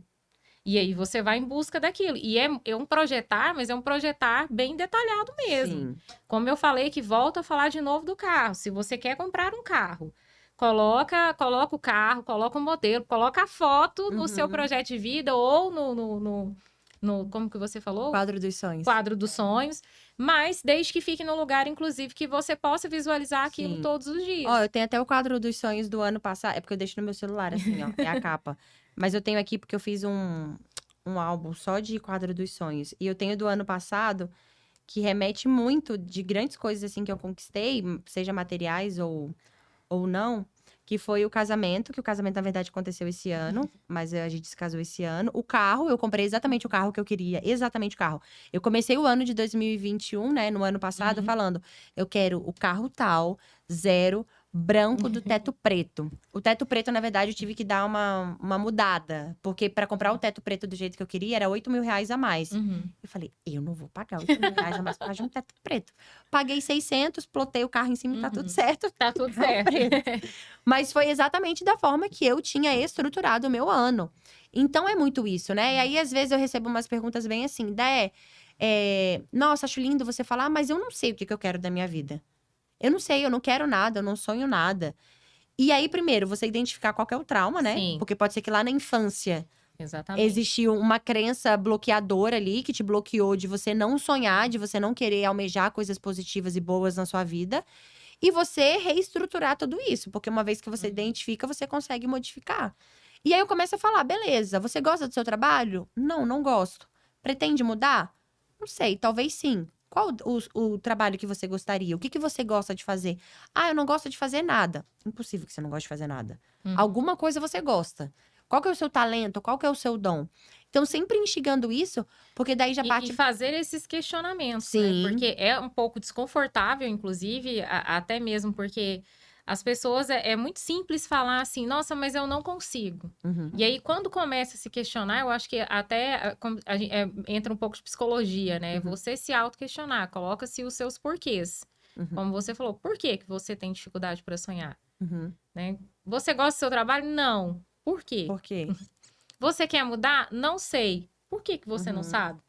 E aí você vai em busca daquilo. E é um projetar, mas é um projetar bem detalhado mesmo. Sim. Como eu falei, que volto a falar de novo do carro. Se você quer comprar um carro, coloca o carro, coloca o modelo, coloca a foto no seu projeto de vida ou no como que você falou? Quadro dos sonhos. Quadro dos sonhos. Mas desde que fique no lugar, inclusive, que você possa visualizar aquilo todos os dias. Ó, eu tenho até o quadro dos sonhos do ano passado. É porque eu deixo no meu celular, assim, ó. É a capa. Mas eu tenho aqui porque eu fiz um álbum só de quadro dos sonhos. E eu tenho do ano passado, que remete muito de grandes coisas, assim, que eu conquistei, seja materiais ou não, que foi o casamento, que o casamento, na verdade, aconteceu esse ano, mas a gente se casou esse ano. O carro, eu comprei exatamente o carro que eu queria, exatamente o carro. Eu comecei o ano de 2021, né, no ano passado, falando, eu quero o carro tal, zero, branco do teto preto. O teto preto, na verdade, eu tive que dar uma mudada, porque para comprar o teto preto do jeito que eu queria, era 8 mil reais a mais. Eu falei, eu não vou pagar 8 mil reais a mais por causa de um teto preto. Paguei 600, plotei o carro em cima e tá tudo certo. Tá tudo certo. Mas foi exatamente da forma que eu tinha estruturado o meu ano. Então, é muito isso, né? E aí, às vezes, eu recebo umas perguntas bem assim, nossa, acho lindo você falar, mas eu não sei o que eu quero da minha vida. Eu não sei, eu não quero nada, eu não sonho nada. E aí, primeiro, você identificar qual que é o trauma, né? Sim. Porque pode ser que lá na infância Exatamente. existiu uma crença bloqueadora ali, que te bloqueou de você não sonhar, de você não querer almejar coisas positivas e boas na sua vida. E você reestruturar tudo isso, porque uma vez que você identifica, você consegue modificar. E aí eu começo a falar, beleza, você gosta do seu trabalho? Não, não gosto. Pretende mudar? Não sei, talvez sim. Qual o trabalho que você gostaria? O que você gosta de fazer? Ah, eu não gosto de fazer nada. Impossível que você não goste de fazer nada. Alguma coisa você gosta. Qual que é o seu talento? Qual que é o seu dom? Então, sempre instigando isso, porque daí já parte... E fazer esses questionamentos, Sim. né? Porque é um pouco desconfortável, inclusive, até mesmo porque as pessoas... É muito simples falar assim, nossa, mas eu não consigo. E aí, quando começa a se questionar, eu acho que até entra um pouco de psicologia, né? Você se auto-questionar, coloca-se os seus porquês. Como você falou, por que você tem dificuldade para sonhar? Né? Você gosta do seu trabalho? Não. Por quê? Por quê? Você quer mudar? Não sei. Por que você não sabe?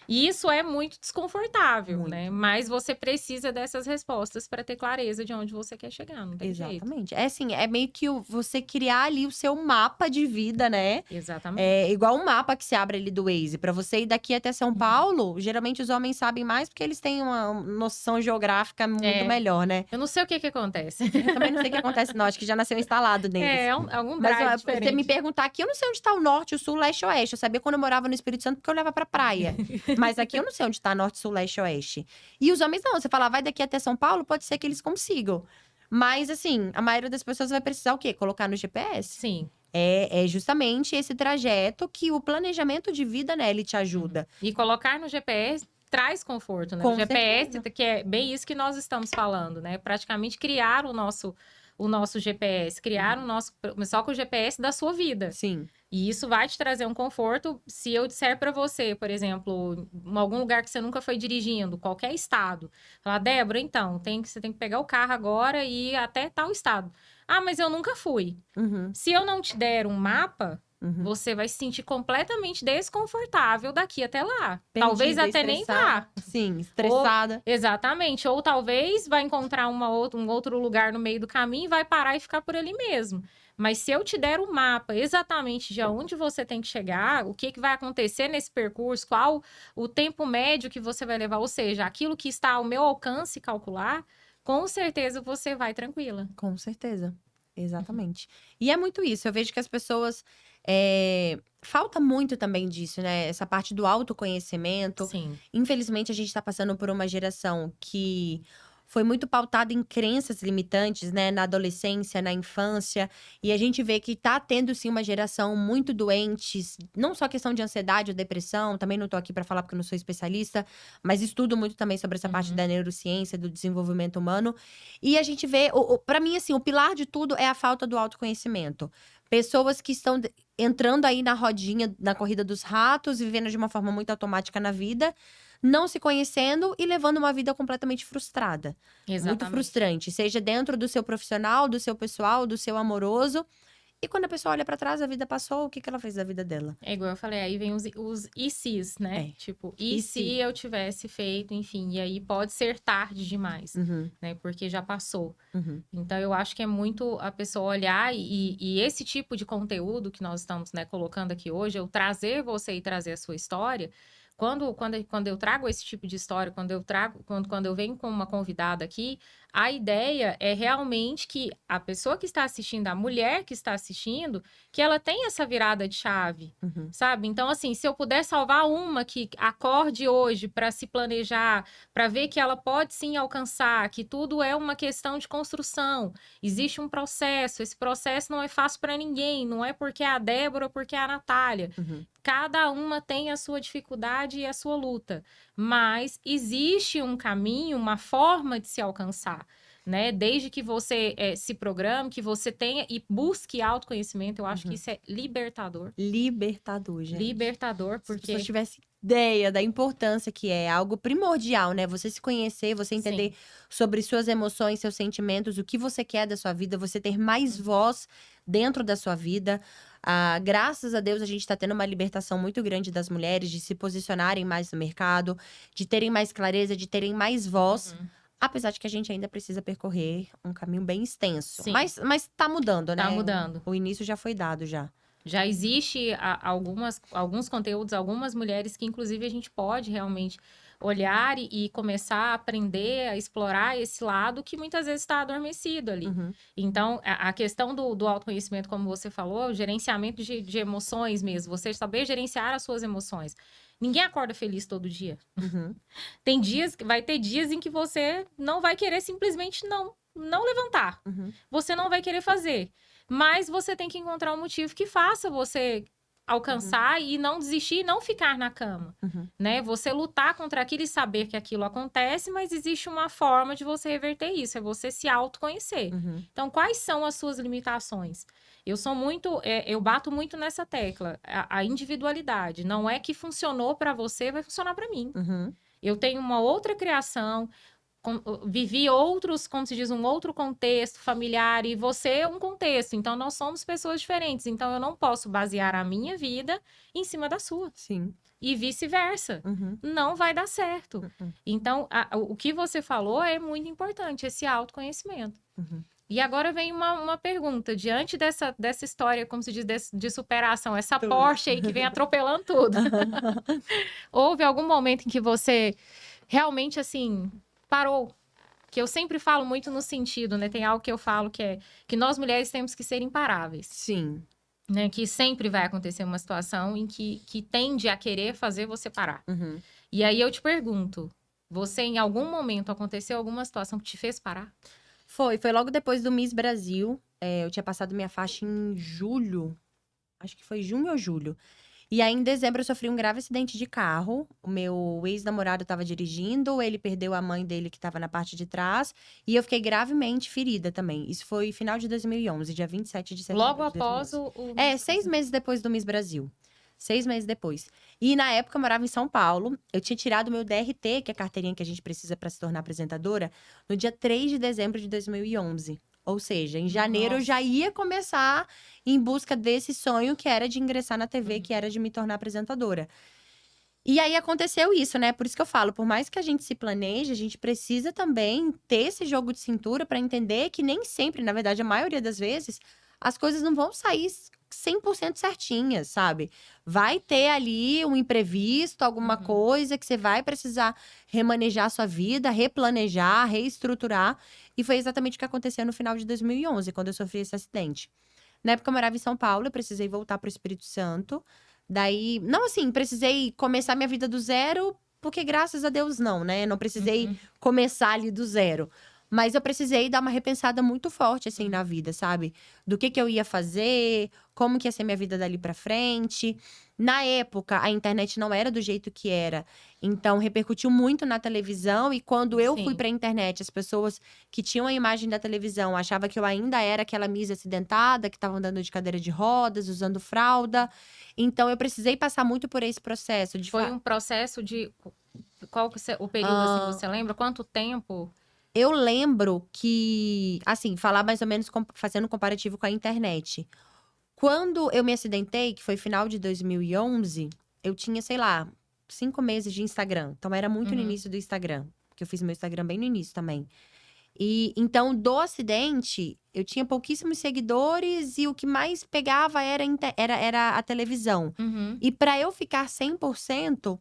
E isso é muito desconfortável, Muito. né? Mas você precisa dessas respostas para ter clareza de onde você quer chegar, não tem jeito. Exatamente. É assim, é meio que você criar ali o seu mapa de vida, né? Exatamente. É igual um mapa que se abre ali do Waze. Pra você ir daqui até São Paulo, geralmente os homens sabem mais porque eles têm uma noção geográfica muito melhor, né? Eu não sei o que acontece. Eu também não sei o que acontece, não. Acho que já nasceu instalado neles. Algum Mas drive ó, diferente. você me perguntar aqui, eu não sei onde tá o norte, o sul, leste e oeste. Eu sabia quando eu morava no Espírito Santo porque eu olhava pra praia. Mas aqui eu não sei onde tá norte, sul, leste e oeste. E os homens não. Você fala, vai daqui até São Paulo, pode ser que eles consigam. Mas, assim, a maioria das pessoas vai precisar o quê? Colocar no GPS. Sim. É justamente esse trajeto que o planejamento de vida, né, ele te ajuda. E colocar no GPS traz conforto, né? Com O GPS, certeza. que é bem isso que nós estamos falando, né? Praticamente criar o nosso GPS, criar o nosso... Só com o GPS da sua vida. Sim. E isso vai te trazer um conforto. Se eu disser para você, por exemplo, em algum lugar que você nunca foi dirigindo, qualquer estado, falar, Débora, então, você tem que pegar o carro agora e ir até tal estado. Ah, mas eu nunca fui. Se eu não te der um mapa, você vai se sentir completamente desconfortável daqui até lá. Perdida, talvez até nem vá. Sim, estressada. Exatamente. Ou talvez vai encontrar um outro lugar no meio do caminho e vai parar e ficar por ali mesmo. Mas se eu te der o mapa exatamente de onde você tem que chegar, o que vai acontecer nesse percurso, qual o tempo médio que você vai levar, ou seja, aquilo que está ao meu alcance calcular, com certeza você vai tranquila. Com certeza. Exatamente. E é muito isso. Eu vejo que as pessoas... falta muito também disso, né? Essa parte do autoconhecimento. Sim. Infelizmente, a gente está passando por uma geração que foi muito pautada em crenças limitantes, né? Na adolescência, na infância. E a gente vê que tá tendo, sim, uma geração muito doente. Não só questão de ansiedade ou depressão. Também não tô aqui para falar porque eu não sou especialista. Mas estudo muito também sobre essa parte da neurociência, do desenvolvimento humano. E a gente vê... para mim, assim, o pilar de tudo é a falta do autoconhecimento. Pessoas que estão entrando aí na rodinha, na corrida dos ratos, vivendo de uma forma muito automática na vida, não se conhecendo e levando uma vida completamente frustrada. Muito Exatamente. frustrante, seja dentro do seu profissional, do seu pessoal, do seu amoroso. E quando a pessoa olha pra trás, a vida passou, o que que ela fez da vida dela? É igual eu falei, aí vem os e se's, né? É. Tipo, E e se se? eu tivesse feito, enfim, e aí pode ser tarde demais, Uhum, né? Porque já passou. uhum, Então, eu acho que é muito a pessoa olhar e esse tipo de conteúdo que nós estamos, né, colocando aqui hoje, eu trazer você e trazer a sua história. Quando eu trago esse tipo de história, quando eu venho com uma convidada aqui, a ideia é realmente que a pessoa que está assistindo, a mulher que está assistindo, que ela tenha essa virada de chave, uhum, sabe? Então, assim, se eu puder salvar uma que acorde hoje para se planejar, para ver que ela pode sim alcançar, que tudo é uma questão de construção. Existe um processo, esse processo não é fácil para ninguém, não é porque é a Débora ou porque é a Natália. uhum. Cada uma tem a sua dificuldade e a sua luta, mas existe um caminho, uma forma de se alcançar, né? Desde que você se programe, que você tenha e busque autoconhecimento, eu acho que isso é libertador. Libertador, gente. Libertador, Se as porque pessoas tivessem ideia da importância que é algo primordial, né? Você se conhecer, você entender sim, sobre suas emoções, seus sentimentos, o que você quer da sua vida, você ter mais voz dentro da sua vida. Ah, graças a Deus, a gente está tendo uma libertação muito grande das mulheres de se posicionarem mais no mercado, de terem mais clareza, de terem mais voz. uhum, Apesar de que a gente ainda precisa percorrer um caminho bem extenso. sim, Mas tá mudando, né? tá mudando. O início já foi dado já. Já existe alguns conteúdos, algumas mulheres que, inclusive, a gente pode realmente olhar e começar a aprender, a explorar esse lado que muitas vezes está adormecido ali. Uhum, Então, a questão do autoconhecimento, como você falou, o gerenciamento de emoções mesmo, você saber gerenciar as suas emoções. Ninguém acorda feliz todo dia. uhum, Vai ter dias em que você não vai querer simplesmente não levantar. uhum, Você não vai querer fazer. Mas você tem que encontrar um motivo que faça você alcançar e não desistir e não ficar na cama, uhum, né? Você lutar contra aquilo e saber que aquilo acontece, mas existe uma forma de você reverter isso, é você se autoconhecer. uhum, Então, quais são as suas limitações? Eu bato muito nessa tecla, a individualidade. Não é que funcionou para você, vai funcionar para mim. uhum. Eu tenho uma outra criação, vivi outros, como se diz, um outro contexto familiar e você um contexto. Então, nós somos pessoas diferentes. Então, eu não posso basear a minha vida em cima da sua. Sim. E vice-versa. Uhum, Não vai dar certo. uhum, Então, o que você falou é muito importante, esse autoconhecimento. uhum. E agora vem uma pergunta. Diante dessa história, como se diz, de superação, essa Tudo. Porsche aí que vem atropelando tudo. Houve algum momento em que você realmente, assim, parou? Que eu sempre falo muito no sentido, né? Tem algo que eu falo que é que nós mulheres temos que ser imparáveis, Sim. né? Que sempre vai acontecer uma situação em que tende a querer fazer você parar. Uhum. E aí eu te pergunto, você em algum momento aconteceu alguma situação que te fez parar? Foi logo depois do Miss Brasil. Eu tinha passado minha faixa em julho. Acho que foi junho ou julho. E aí, em dezembro, eu sofri um grave acidente de carro. O meu ex-namorado estava dirigindo, ele perdeu a mãe dele que estava na parte de trás. E eu fiquei gravemente ferida também. Isso foi final de 2011, dia 27 de setembro Logo de após 2011. o 6 meses depois do Miss Brasil. 6 meses depois. E na época eu morava em São Paulo. Eu tinha tirado meu DRT, que é a carteirinha que a gente precisa para se tornar apresentadora, no dia 3 de dezembro de 2011. Ou seja, em janeiro eu já Nossa. ia começar em busca desse sonho que era de ingressar na TV, que era de me tornar apresentadora. E aí aconteceu isso, né? Por isso que eu falo, por mais que a gente se planeje, a gente precisa também ter esse jogo de cintura para entender que nem sempre, na verdade, a maioria das vezes, as coisas não vão sair 100% certinhas, sabe? Vai ter ali um imprevisto, alguma Uhum. coisa que você vai precisar remanejar a sua vida, replanejar, reestruturar. E foi exatamente o que aconteceu no final de 2011, quando eu sofri esse acidente. Na época eu morava em São Paulo, eu precisei voltar para o Espírito Santo. Daí, não assim, precisei começar minha vida do zero, porque graças a Deus não, né? Não precisei Uhum. começar ali do zero. Mas eu precisei dar uma repensada muito forte, assim, na vida, sabe? Do que eu ia fazer, como que ia ser minha vida dali pra frente. Na época, a internet não era do jeito que era. Então, repercutiu muito na televisão. E quando eu fui Sim. pra internet, as pessoas que tinham a imagem da televisão achavam que eu ainda era aquela Miss acidentada, que tava andando de cadeira de rodas, usando fralda. Então, eu precisei passar muito por esse processo de Foi um processo de Qual que o período, assim, você lembra? Quanto tempo? Eu lembro que, assim, falar mais ou menos fazendo um comparativo com a internet. Quando eu me acidentei, que foi final de 2011, eu tinha, sei lá, 5 meses de Instagram. Então, era muito no Uhum. início do Instagram. Porque eu fiz meu Instagram bem no início também. E então, do acidente, eu tinha pouquíssimos seguidores e o que mais pegava era a televisão. Uhum. E para eu ficar 100%,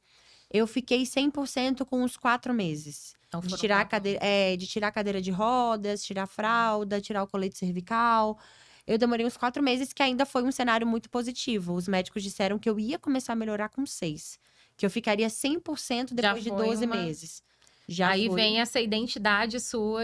eu fiquei 100% com uns 4 meses. Então De foram tirar a 4 cadeira, meses. de tirar a cadeira de rodas, tirar a fralda, tirar o colete cervical. Eu demorei uns 4 meses, que ainda foi um cenário muito positivo. Os médicos disseram que eu ia começar a melhorar com 6. Que eu ficaria 100% Já depois de foi 12 uma. meses. Já Aí foi. vem essa identidade sua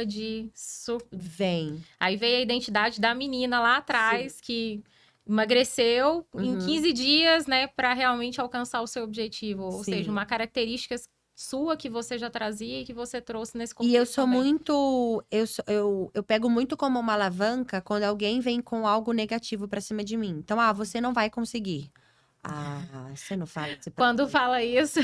Vem. Aí veio a identidade da menina lá Sim. atrás, que emagreceu em Uhum. 15 dias, né, para realmente alcançar o seu objetivo. Ou seja, Sim. uma característica sua que você já trazia e que você trouxe nesse E eu contexto sou também. muito. Eu pego muito como uma alavanca quando alguém vem com algo negativo pra cima de mim. Então, você não vai conseguir. Você não fala isso pra Quando mim. fala isso,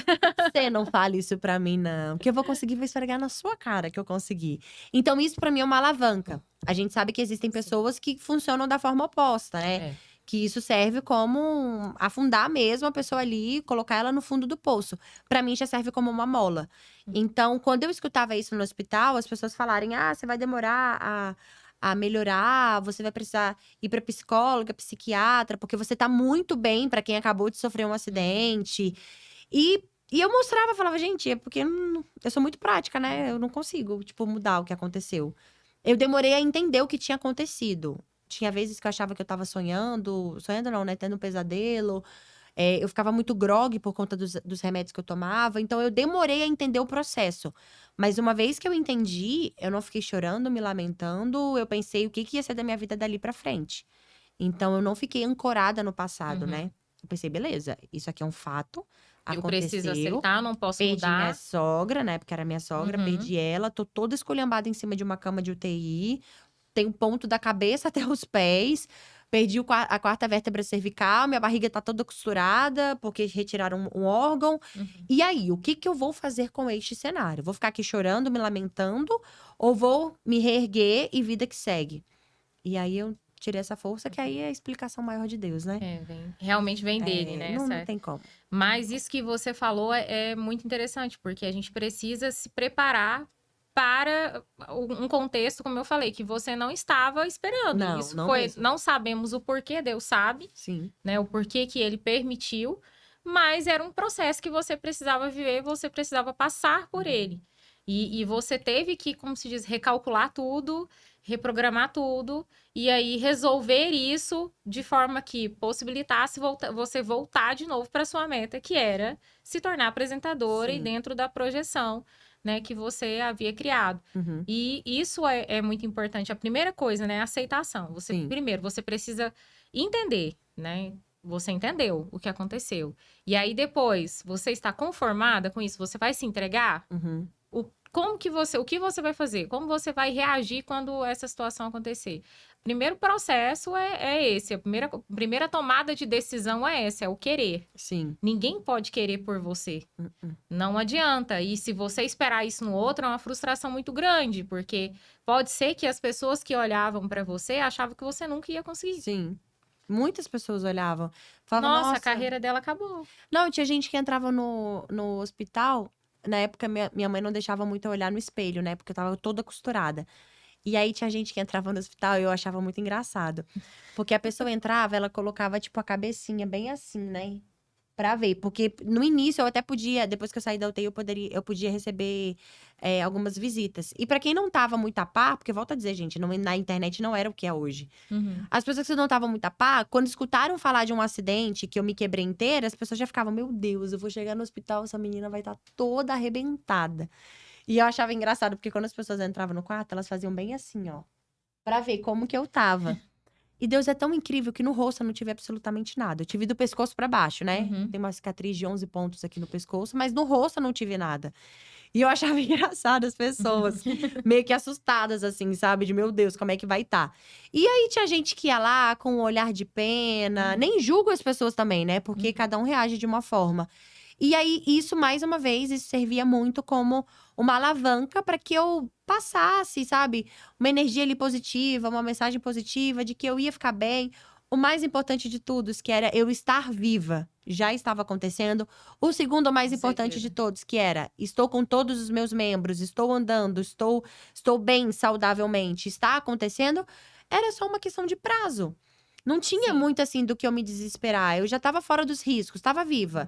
Você não fala isso pra mim, não. Porque eu vou conseguir, vou esfregar na sua cara que eu consegui. Então, isso pra mim é uma alavanca. A gente sabe que existem pessoas que funcionam da forma oposta, né? é. Que isso serve como afundar mesmo a pessoa ali, colocar ela no fundo do poço. Pra mim, já serve como uma mola. Então, quando eu escutava isso no hospital, as pessoas falarem: você vai demorar a melhorar, você vai precisar ir pra psicóloga, psiquiatra, porque você tá muito bem pra quem acabou de sofrer um acidente. E eu mostrava, falava, gente, é porque eu sou muito prática, né? Eu não consigo, tipo, mudar o que aconteceu. Eu demorei a entender o que tinha acontecido. Tinha vezes que eu achava que eu tava sonhando. Sonhando não, né? Tendo um pesadelo. Eu ficava muito grogue por conta dos remédios que eu tomava. Então, eu demorei a entender o processo. Mas uma vez que eu entendi, eu não fiquei chorando, me lamentando. Eu pensei o que ia ser da minha vida dali pra frente. Então, eu não fiquei ancorada no passado, Uhum. né? Eu pensei, beleza, isso aqui é um fato, Eu preciso aconteceu. aceitar, não posso Perdi minha mudar. sogra, né? Porque era minha sogra, Uhum. perdi ela, tô toda esculhambada em cima de uma cama de UTI. Tenho ponto da cabeça até os pés. Perdi a quarta vértebra cervical, minha barriga tá toda costurada, porque retiraram um órgão. Uhum. E aí, o que que eu vou fazer com este cenário? Vou ficar aqui chorando, me lamentando, ou vou me reerguer e vida que segue? E aí eu tirei essa força, que aí é a explicação maior de Deus, né? Realmente vem dele, né? Não tem como. Mas isso que você falou é muito interessante, porque a gente precisa se preparar para um contexto, como eu falei, que você não estava esperando. E Não, isso não foi, mesmo. não sabemos o porquê, Deus sabe, Sim. né? O porquê que ele permitiu, mas era um processo que você precisava viver, você precisava passar por ele. E você teve que, como se diz, recalcular tudo, reprogramar tudo, e aí resolver isso de forma que possibilitasse você voltar de novo para sua meta, que era se tornar apresentadora e Sim. dentro da projeção, né, que você havia criado. Uhum. E isso é muito importante. A primeira coisa, né, é a aceitação. Sim. Primeiro, você precisa entender, né? Você entendeu o que aconteceu. E aí depois, você está conformada com isso? Você vai se entregar? Uhum. O que você vai fazer? Como você vai reagir quando essa situação acontecer? Primeiro processo é esse. A primeira tomada de decisão é essa, é o querer. Sim. Ninguém pode querer por você. Uhum. Não adianta. E se você esperar isso no outro, é uma frustração muito grande, porque pode ser que as pessoas que olhavam para você achavam que você nunca ia conseguir. Sim. Muitas pessoas olhavam. Falavam, Nossa, a nossa. carreira dela acabou. Não, tinha gente que entrava no hospital. Na época, minha mãe não deixava muito eu olhar no espelho, né? Porque eu tava toda costurada. E aí tinha gente que entrava no hospital e eu achava muito engraçado. Porque a pessoa entrava, ela colocava, tipo, a cabecinha bem assim, né? Pra ver. Porque no início eu até podia, depois que eu saí da UTI, eu podia receber algumas visitas. E pra quem não tava muito a par, porque volto a dizer, gente, na internet não era o que é hoje. Uhum. As pessoas que não estavam muito a par, quando escutaram falar de um acidente que eu me quebrei inteira, as pessoas já ficavam, meu Deus, eu vou chegar no hospital, essa menina vai estar toda arrebentada. E eu achava engraçado, porque quando as pessoas entravam no quarto, elas faziam bem assim, ó. Pra ver como que eu tava. E Deus é tão incrível que no rosto eu não tive absolutamente nada. Eu tive do pescoço pra baixo, né? Uhum. Tem uma cicatriz de 11 pontos aqui no pescoço, mas no rosto eu não tive nada. E eu achava engraçado as pessoas, meio que assustadas, assim, sabe? De meu Deus, como é que vai estar? E aí tinha gente que ia lá com um olhar de pena. Nem julgo as pessoas também, né? Porque cada um reage de uma forma. E aí, isso, mais uma vez, isso servia muito como uma alavanca para que eu passasse, sabe? Uma energia ali positiva, uma mensagem positiva de que eu ia ficar bem. O mais importante de tudo, que era eu estar viva, já estava acontecendo. O segundo mais Com importante certeza. de todos, que era estou com todos os meus membros, estou andando, estou bem saudavelmente, está acontecendo, era só uma questão de prazo. Não tinha Sim. muito assim do que eu me desesperar. Eu já estava fora dos riscos, estava viva.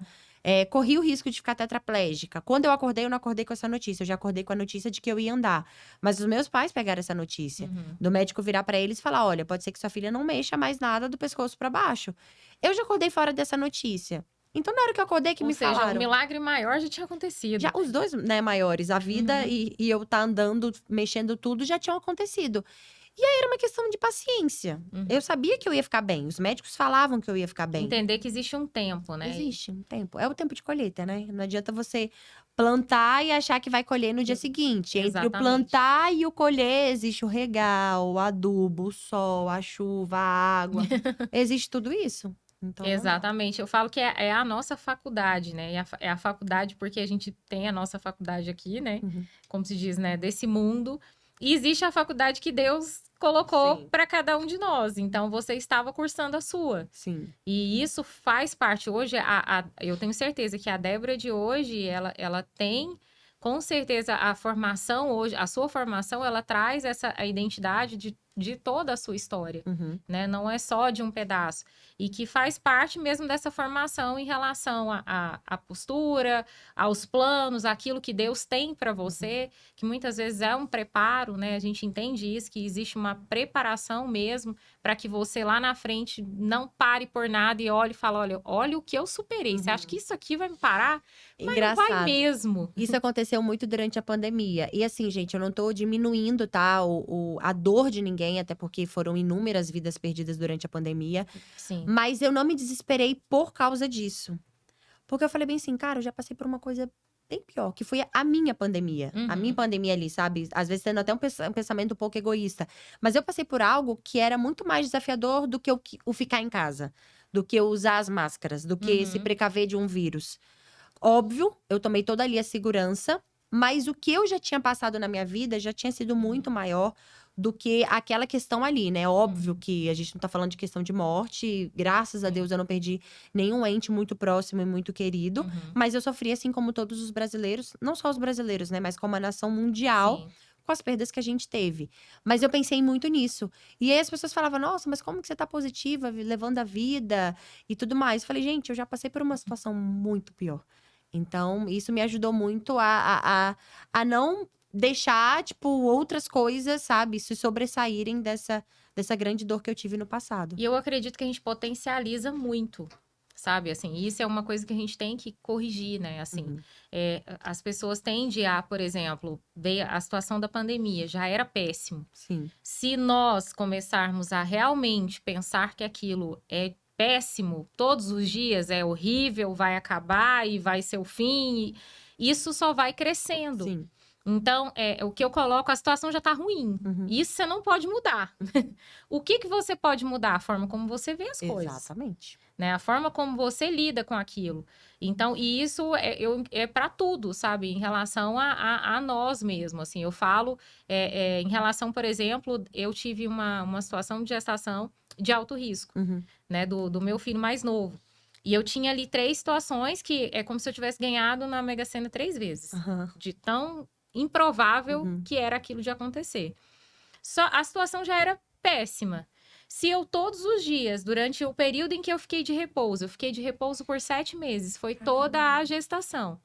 Corri o risco de ficar tetraplégica. Quando eu acordei, eu não acordei com essa notícia. Eu já acordei com a notícia de que eu ia andar. Mas os meus pais pegaram essa notícia. Uhum. Do médico virar pra eles e falar: olha, pode ser que sua filha não mexa mais nada do pescoço pra baixo. Eu já acordei fora dessa notícia. Então, na hora que eu acordei, que Ou me seja, um falaram. milagre maior já tinha acontecido. Já os dois, né, maiores, a vida Uhum. e eu tá andando, mexendo tudo, já tinham acontecido. E aí era uma questão de paciência. Uhum. Eu sabia que eu ia ficar bem. Os médicos falavam que eu ia ficar bem. Entender que existe um tempo, né? Existe um tempo. É o tempo de colheita, né? Não adianta você plantar e achar que vai colher no dia seguinte. Entre o Exatamente. plantar e o colher, existe o regar, o adubo, o sol, a chuva, a água. Existe tudo isso. Então, não dá. Exatamente. Eu falo que é a nossa faculdade, né? É a faculdade porque a gente tem a nossa faculdade aqui, né? Uhum. Como se diz, né? Desse mundo. E existe a faculdade que Deus colocou Sim. para cada um de nós. Então, você estava cursando a sua. Sim. E isso faz parte. Hoje, eu tenho certeza que a Débora de hoje, ela tem, com certeza, a formação hoje, a sua formação, ela traz a identidade de toda a sua história, Uhum. né? Não é só de um pedaço. E que faz parte mesmo dessa formação em relação à postura, aos planos, aquilo que Deus tem para você, que muitas vezes é um preparo, né? A gente entende isso, que existe uma preparação mesmo para que você lá na frente não pare por nada e olhe e fale, olha o que eu superei. Você acha que isso aqui vai me parar? Mas não vai Engraçado. mesmo. Isso aconteceu muito durante a pandemia. E assim, gente, eu não tô diminuindo, tá, a dor de ninguém, até porque foram inúmeras vidas perdidas durante a pandemia. Sim. Mas eu não me desesperei por causa disso. Porque eu falei bem assim, cara, eu já passei por uma coisa bem pior, que foi a minha pandemia. A Uhum. minha pandemia ali, sabe? Às vezes tendo até um pensamento um pouco egoísta. Mas eu passei por algo que era muito mais desafiador do que o ficar em casa. Do que usar as máscaras, do que se Uhum. precaver de um vírus. Óbvio, eu tomei toda ali a segurança, mas o que eu já tinha passado na minha vida já tinha sido muito maior do que aquela questão ali, né? Óbvio que a gente não tá falando de questão de morte, graças a Deus eu não perdi nenhum ente muito próximo e muito querido, Uhum. mas eu sofri assim como todos os brasileiros, não só os brasileiros, né? Mas como a nação mundial. Sim. Com as perdas que a gente teve. Mas eu pensei muito nisso. E aí as pessoas falavam, nossa, mas como que você tá positiva, levando a vida e tudo mais? Eu falei, gente, eu já passei por uma situação muito pior. Então, isso me ajudou muito a não deixar, tipo, outras coisas, sabe, se sobressaírem dessa grande dor que eu tive no passado. E eu acredito que a gente potencializa muito, sabe? Assim, isso é uma coisa que a gente tem que corrigir, né? Assim, as pessoas tendem a, por exemplo, ver a situação da pandemia, já era péssimo. Sim. Se nós começarmos a realmente pensar que aquilo é péssimo todos os dias, é horrível, vai acabar e vai ser o fim, isso só vai crescendo. Sim. Então, o que eu coloco, a situação já tá ruim. Uhum. Isso você não pode mudar. O que você pode mudar? A forma como você vê as coisas. Exatamente. Né? A forma como você lida com aquilo. Então, e isso é para tudo, sabe? Em relação a nós mesmos. Assim, eu falo, em relação, por exemplo, eu tive uma situação de gestação de alto risco, Uhum. né? Do meu filho mais novo. E eu tinha ali 3 situações que é como se eu tivesse ganhado na Mega Sena 3 vezes. Uhum. De tão improvável que era aquilo de acontecer. Só a situação já era péssima. Se eu todos os dias, durante o período em que eu fiquei de repouso, eu fiquei de repouso por 7 meses, foi toda a gestação.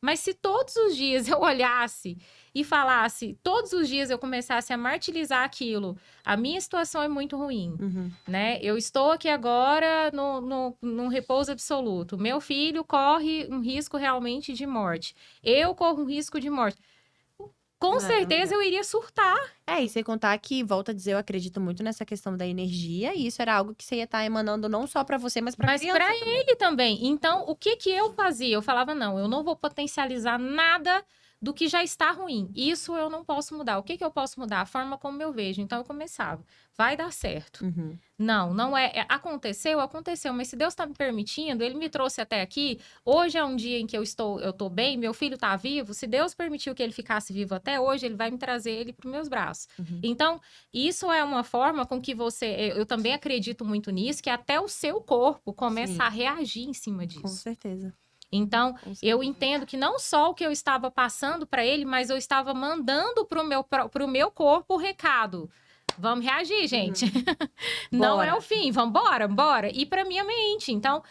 Mas se todos os dias eu olhasse e falasse, todos os dias eu começasse a martirizar aquilo, a minha situação é muito ruim, né? Eu estou aqui agora num repouso absoluto. Meu filho corre um risco realmente de morte. Eu corro um risco de morte. Com certeza eu iria surtar. E sem contar que, volto a dizer, eu acredito muito nessa questão da energia. E isso era algo que você ia estar emanando não só pra você, mas pra criança também. Ele também. Então, o que eu fazia? Eu falava, não, eu não vou potencializar nada do que já está ruim. Isso eu não posso mudar. O que que eu posso mudar? A forma como eu vejo. Então eu começava, vai dar certo. Uhum. Não é. Aconteceu, mas se Deus está me permitindo, Ele me trouxe até aqui. Hoje é um dia em que eu tô bem, meu filho está vivo. Se Deus permitiu que ele ficasse vivo até hoje, Ele vai me trazer ele para os meus braços. Uhum. Então, isso é uma forma com que eu também acredito muito nisso, que até o seu corpo começa Sim. a reagir em cima disso. Com certeza. Então, Com certeza. eu entendo que não só o que eu estava passando para ele, mas eu estava mandando para o meu corpo o recado. Vamos reagir, gente. Não Bora. é o fim, bora. E para minha mente. Então,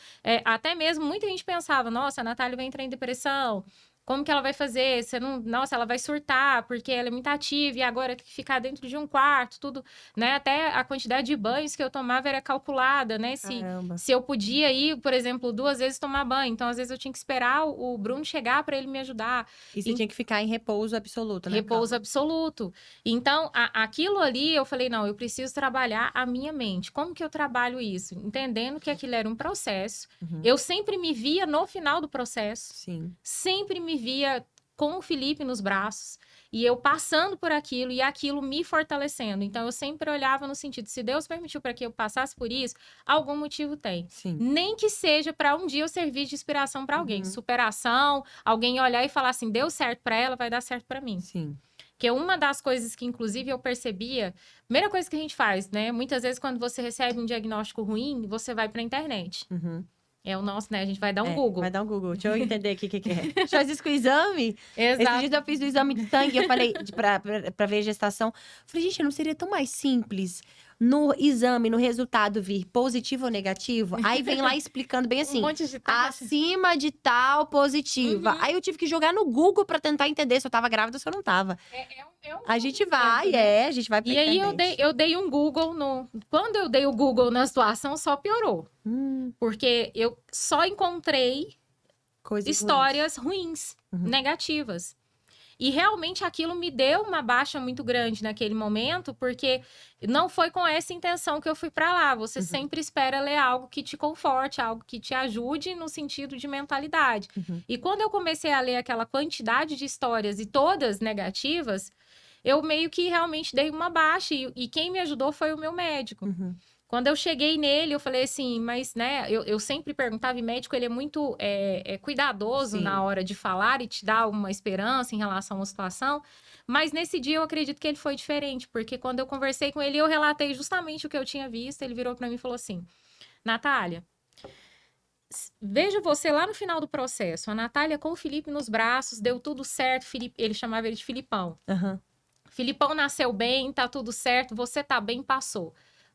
até mesmo muita gente pensava, nossa, a Natália vai entrar em depressão. Como que ela vai fazer? Nossa, ela vai surtar, porque ela é muito ativa e agora tem que ficar dentro de um quarto, tudo, né? Até a quantidade de banhos que eu tomava era calculada, né? Se eu podia ir, por exemplo, 2 vezes tomar banho. Então, às vezes, eu tinha que esperar o Bruno chegar para ele me ajudar. E você tinha que ficar em repouso absoluto, né? Repouso absoluto. Então, aquilo ali, eu falei, não, eu preciso trabalhar a minha mente. Como que eu trabalho isso? Entendendo que aquilo era um processo. Uhum. Eu sempre me via no final do processo. Sim. Sempre me via com o Felipe nos braços. E eu passando por aquilo e aquilo me fortalecendo. Então, eu sempre olhava no sentido, se Deus permitiu para que eu passasse por isso, algum motivo tem. Sim. Nem que seja para um dia eu servir de inspiração para alguém. Uhum. Superação, alguém olhar e falar assim, deu certo para ela, vai dar certo para mim. Sim. Porque uma das coisas que, inclusive, eu percebia... Primeira coisa que a gente faz, né? Muitas vezes, quando você recebe um diagnóstico ruim, você vai para a internet. Uhum. É o nosso, né? A gente vai dar um Google. Vai dar um Google. Deixa eu entender aqui o que é. Faz isso com o exame? Exato. Esse dia eu fiz o exame de sangue, eu falei, pra ver a gestação. Eu falei, gente, não seria tão mais simples no exame, no resultado vir positivo ou negativo? Aí vem lá explicando bem assim, Um monte de taxa. acima de tal positiva. Aí eu tive que jogar no Google pra tentar entender se eu tava grávida ou se eu não tava. A gente vai, né? a gente vai pra E aí internet. eu dei um Google Quando eu dei o Google na situação, só piorou. Porque eu só encontrei Coisas histórias ruins, negativas. E realmente aquilo me deu uma baixa muito grande naquele momento, porque não foi com essa intenção que eu fui para lá. Você sempre espera ler algo que te conforte, algo que te ajude no sentido de mentalidade. E quando eu comecei a ler aquela quantidade de histórias e todas negativas, eu meio que realmente dei uma baixa. E quem me ajudou foi o meu médico. Quando eu cheguei nele, eu falei assim, mas, né, eu sempre perguntava, e médico, ele é muito cuidadoso Sim. na hora de falar e te dá uma esperança em relação a uma situação, mas nesse dia eu acredito que ele foi diferente, porque quando eu conversei com ele, eu relatei justamente o que eu tinha visto, ele virou para mim e falou assim, Natália, vejo você lá no final do processo, a Natália com o Felipe nos braços, deu tudo certo, ele chamava ele de Filipão. Filipão nasceu bem, tá tudo certo, você tá bem, passou.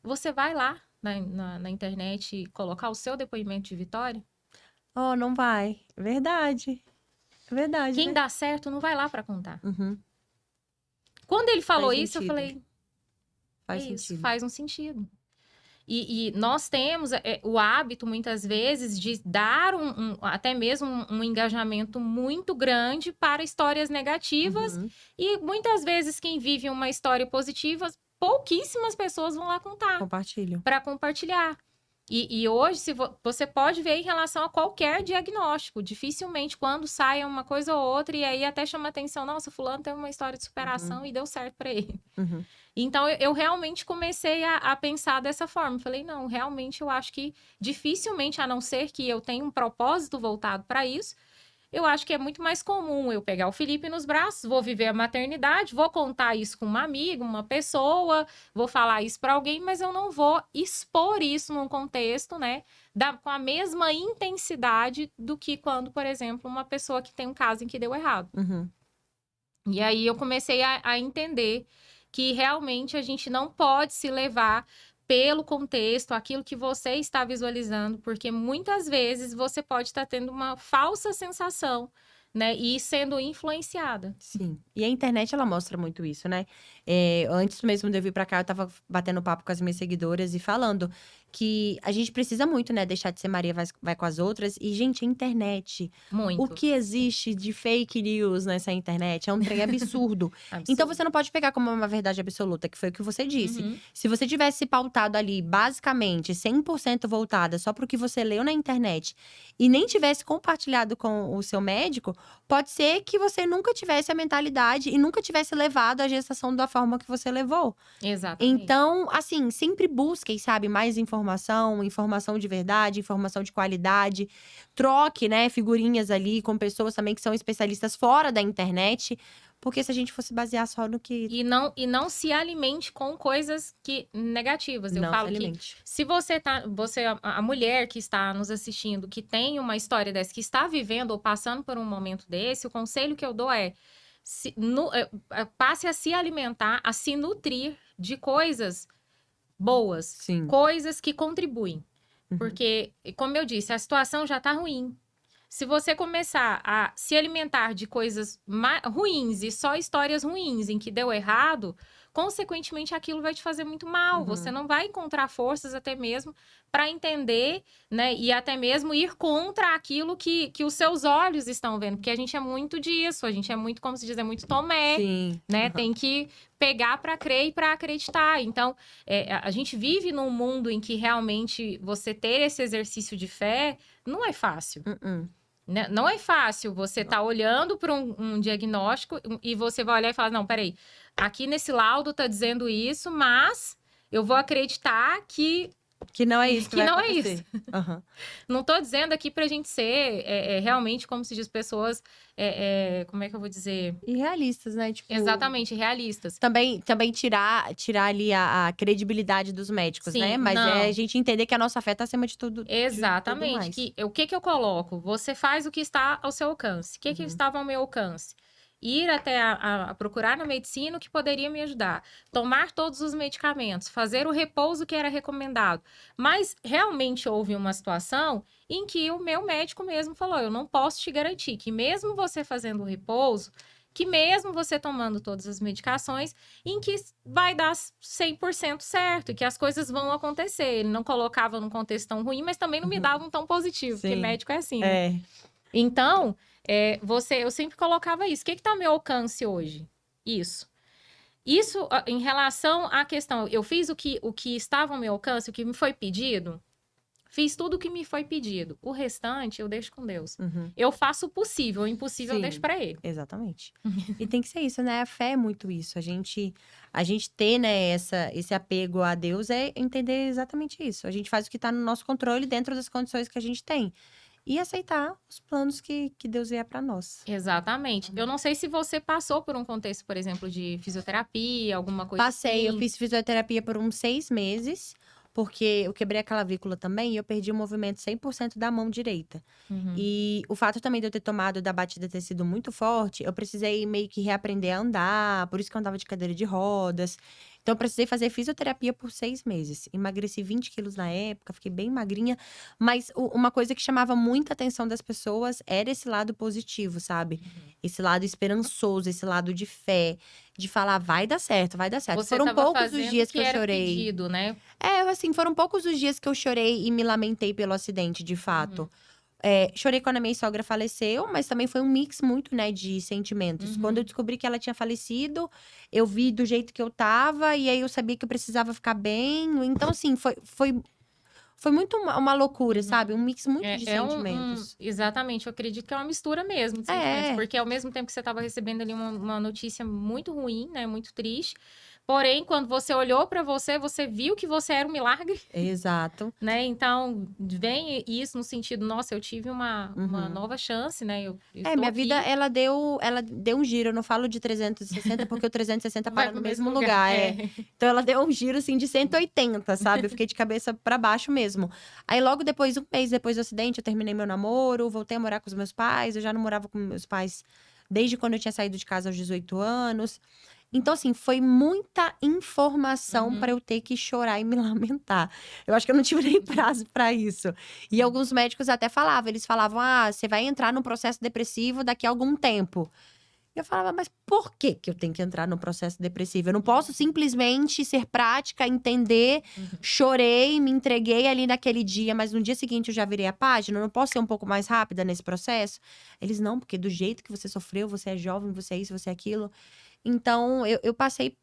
Você vai lá na internet e colocar o seu depoimento de vitória? Oh, não vai. Verdade. Verdade. Quem dá certo não vai lá para contar. Uhum. Quando ele falou Faz isso, sentido. eu falei... Faz isso, sentido. faz um sentido. E nós temos o hábito, muitas vezes, de dar até mesmo um engajamento muito grande para histórias negativas. E muitas vezes quem vive uma história positiva, pouquíssimas pessoas vão lá contar. Compartilho. Para compartilhar. E hoje, você pode ver em relação a qualquer diagnóstico. Dificilmente, quando sai uma coisa ou outra, e aí até chama atenção, nossa, fulano tem uma história de superação e deu certo para ele. Então, eu realmente comecei a pensar dessa forma. Falei, não, realmente eu acho que dificilmente, a não ser que eu tenha um propósito voltado para isso, eu acho que é muito mais comum eu pegar o Felipe nos braços, vou viver a maternidade, vou contar isso com uma amiga, uma pessoa, vou falar isso para alguém, mas eu não vou expor isso num contexto, né, com a mesma intensidade do que quando, por exemplo, uma pessoa que tem um caso em que deu errado. E aí eu comecei a entender que realmente a gente não pode se levar pelo contexto, aquilo que você está visualizando, porque muitas vezes você pode estar tendo uma falsa sensação, né? E sendo influenciada. Sim. E a internet, ela mostra muito isso, né? Antes mesmo de eu vir pra cá, eu tava batendo papo com as minhas seguidoras e falando que a gente precisa muito, né, deixar de ser Maria vai com as outras. E, gente, a internet, o Muito. que existe de fake news nessa internet é um trem absurdo. Então, Absurdo. você não pode pegar como uma verdade absoluta, que foi o que você disse. Uhum. Se você tivesse pautado ali, basicamente, 100% voltada só pro que você leu na internet e nem tivesse compartilhado com o seu médico, pode ser que você nunca tivesse a mentalidade e nunca tivesse levado a gestação da forma que você levou. Exatamente. Então, assim, sempre busquem, sabe, mais informação de verdade, informação de qualidade. Troque, né, figurinhas ali com pessoas também que são especialistas fora da internet. Porque se a gente fosse basear só no que E não se alimente com coisas negativas. Eu não se falo que alimente. se você a mulher que está nos assistindo, que tem uma história dessa, que está vivendo ou passando por um momento desse, o conselho que eu dou é passe a se alimentar, a se nutrir de coisas boas, Sim. coisas que contribuem. Uhum. Porque, como eu disse, a situação já está ruim. Se você começar a se alimentar de coisas ruins e só histórias ruins em que deu errado, consequentemente aquilo vai te fazer muito mal. Uhum. Você não vai encontrar forças até mesmo para entender, né? E até mesmo ir contra aquilo que os seus olhos estão vendo. Porque a gente é muito disso, a gente é muito, como se diz, é muito Tomé. Sim. Né? Uhum. Tem que pegar para crer e para acreditar. Então, a gente vive num mundo em que realmente você ter esse exercício de fé não é fácil. Né? Não é fácil você estar olhando para um diagnóstico e você vai olhar e falar, não, peraí, aqui nesse laudo tá dizendo isso, mas eu vou acreditar que não é isso que vai não acontecer. É isso. Uhum. Não tô dizendo aqui pra gente ser realmente, como se diz, pessoas, como é que eu vou dizer? Irrealistas, né? Tipo, exatamente, realistas. Também tirar ali a credibilidade dos médicos, Sim, né? Mas não. a gente entender que a nossa fé tá acima de tudo. Exatamente. De tudo mais. O que eu coloco? Você faz o que está ao seu alcance. O que estava ao meu alcance? Ir até a procurar na medicina o que poderia me ajudar. Tomar todos os medicamentos. Fazer o repouso que era recomendado. Mas realmente houve uma situação em que o meu médico mesmo falou, eu não posso te garantir que mesmo você fazendo o repouso, que mesmo você tomando todas as medicações, em que vai dar 100% certo, e que as coisas vão acontecer. Ele não colocava num contexto tão ruim, mas também não me dava um tão positivo, porque médico é assim, né? Então, eu sempre colocava isso. O que está ao meu alcance hoje? Isso. Isso, em relação à questão, eu fiz o que estava ao meu alcance, o que me foi pedido, fiz tudo o que me foi pedido. O restante, eu deixo com Deus. Eu faço o possível, o impossível eu deixo para Ele. Exatamente. E tem que ser isso, né? A fé é muito isso. A gente ter, né, esse apego a Deus é entender exatamente isso. A gente faz o que tá no nosso controle dentro das condições que a gente tem. E aceitar os planos que Deus vier para nós. Exatamente. Eu não sei se você passou por um contexto, por exemplo, de fisioterapia, alguma coisa Passei, assim. eu fiz fisioterapia por uns 6 meses. Porque eu quebrei a clavícula também e eu perdi o movimento 100% da mão direita. E o fato também de eu ter tomado da batida ter sido muito forte, eu precisei meio que reaprender a andar, por isso que eu andava de cadeira de rodas. Então, eu precisei fazer fisioterapia por 6 meses. Emagreci 20 quilos na época, fiquei bem magrinha. Mas uma coisa que chamava muita atenção das pessoas era esse lado positivo, sabe? Esse lado esperançoso, esse lado de fé. De falar, vai dar certo, vai dar certo. Você foram poucos os dias que eu era chorei. Pedido, né? Assim, foram poucos os dias que eu chorei e me lamentei pelo acidente, de fato. Chorei quando a minha sogra faleceu, mas também foi um mix muito, né, de sentimentos. Quando eu descobri que ela tinha falecido, eu vi do jeito que eu tava, e aí eu sabia que eu precisava ficar bem. Então, assim, foi muito uma loucura, sabe? Um mix muito de sentimentos. Exatamente, eu acredito que é uma mistura mesmo de sentimentos. Porque ao mesmo tempo que você estava recebendo ali uma notícia muito ruim, né, muito triste. Porém, quando você olhou para você, você viu que você era um milagre. Exato. Né? Então, vem isso no sentido, nossa, eu tive uma nova chance, né? Eu minha vida, ela deu um giro. Eu não falo de 360, porque o 360 para no mesmo lugar. Então, ela deu um giro, assim, de 180, sabe? Eu fiquei de cabeça para baixo mesmo. Aí, logo depois, um mês depois do acidente, eu terminei meu namoro, voltei a morar com os meus pais. Eu já não morava com meus pais desde quando eu tinha saído de casa aos 18 anos. Então, assim, foi muita informação para eu ter que chorar e me lamentar. Eu acho que eu não tive nem prazo para isso. E alguns médicos até falavam, eles falavam, você vai entrar num processo depressivo daqui a algum tempo. E eu falava, mas por que que eu tenho que entrar no processo depressivo? Eu não posso simplesmente ser prática, entender, chorei, me entreguei ali naquele dia, mas no dia seguinte eu já virei a página? Eu não posso ser um pouco mais rápida nesse processo? Eles, não, porque do jeito que você sofreu, você é jovem, você é isso, você é aquilo. Então, eu passei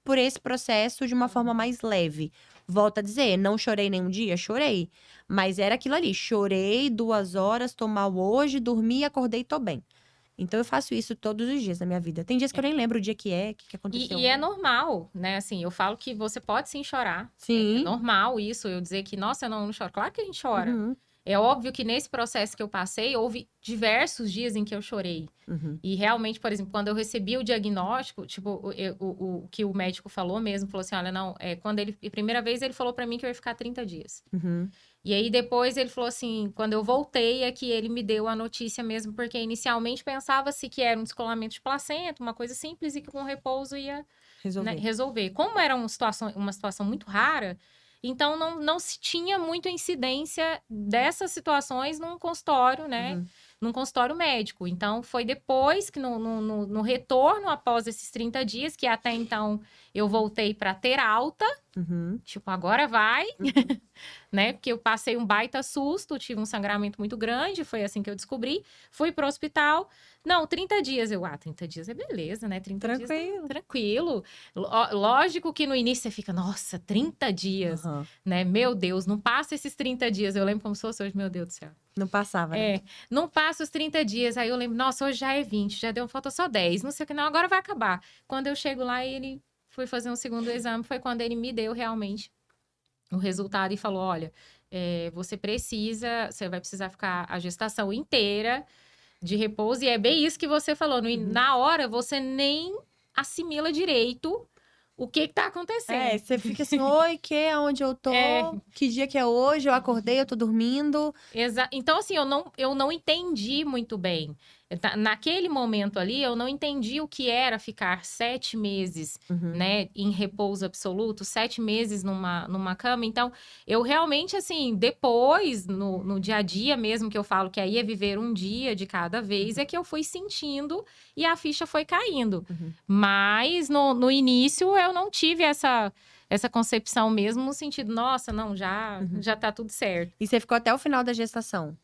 por esse processo de uma forma mais leve. Volto a dizer, não chorei nenhum dia? Chorei. Mas era aquilo ali, chorei 2 horas, tô mal hoje, dormi, acordei, tô bem. Então, eu faço isso todos os dias da minha vida. Tem dias que eu nem lembro o dia que é, o que aconteceu. E é normal, né? Assim, eu falo que você pode sim chorar. Sim. É normal isso, eu dizer que, nossa, eu não choro. Claro que a gente chora. Uhum, É óbvio que nesse processo que eu passei, houve diversos dias em que eu chorei. uhum, E realmente, por exemplo, quando eu recebi o diagnóstico, tipo, o que o médico falou mesmo, falou assim, olha, não, quando ele, a primeira vez ele falou pra mim que eu ia ficar 30 dias. uhum, E aí depois ele falou assim, quando eu voltei é que ele me deu a notícia mesmo, porque inicialmente pensava-se que era um descolamento de placenta, uma coisa simples e que com repouso ia, né, resolver. Como era uma situação muito rara, então não se tinha muita incidência dessas situações num consultório, né? Uhum. Num consultório médico. Então, foi depois que no retorno, após esses 30 dias, que até então eu voltei para ter alta, Uhum. tipo, agora vai, né? Porque eu passei um baita susto, tive um sangramento muito grande, foi assim que eu descobri. Fui pro hospital. Não, 30 dias. 30 dias é beleza, né? 30 dias Tranquilo. tranquilo. Lógico que no início você fica, nossa, 30 dias, Uhum. né? Meu Deus, não passa esses 30 dias. Eu lembro como se fosse hoje, meu Deus do céu. Não passava, né? Não passa os 30 dias. Aí eu lembro, nossa, hoje já é 20, já deu, falta só 10. Não sei o que, não, agora vai acabar. Quando eu chego lá, ele foi fazer um segundo exame, foi quando ele me deu realmente o resultado e falou: olha, você vai precisar ficar a gestação inteira de repouso, e é bem isso que você falou. Na hora, você nem assimila direito o que tá acontecendo. Você fica assim, oi, aonde eu tô? Que dia que é hoje? Eu acordei, eu tô dormindo. Então, assim, eu não entendi muito bem. Naquele momento ali, eu não entendi o que era ficar 7 meses, Uhum. né, em repouso absoluto, 7 meses numa cama. Então, eu realmente, assim, depois, no dia a dia mesmo, que eu falo que aí é viver um dia de cada vez, é que eu fui sentindo e a ficha foi caindo. Uhum. Mas, no início, eu não tive essa concepção mesmo, no sentido, nossa, não, já tá tudo certo. E você ficou até o final da gestação?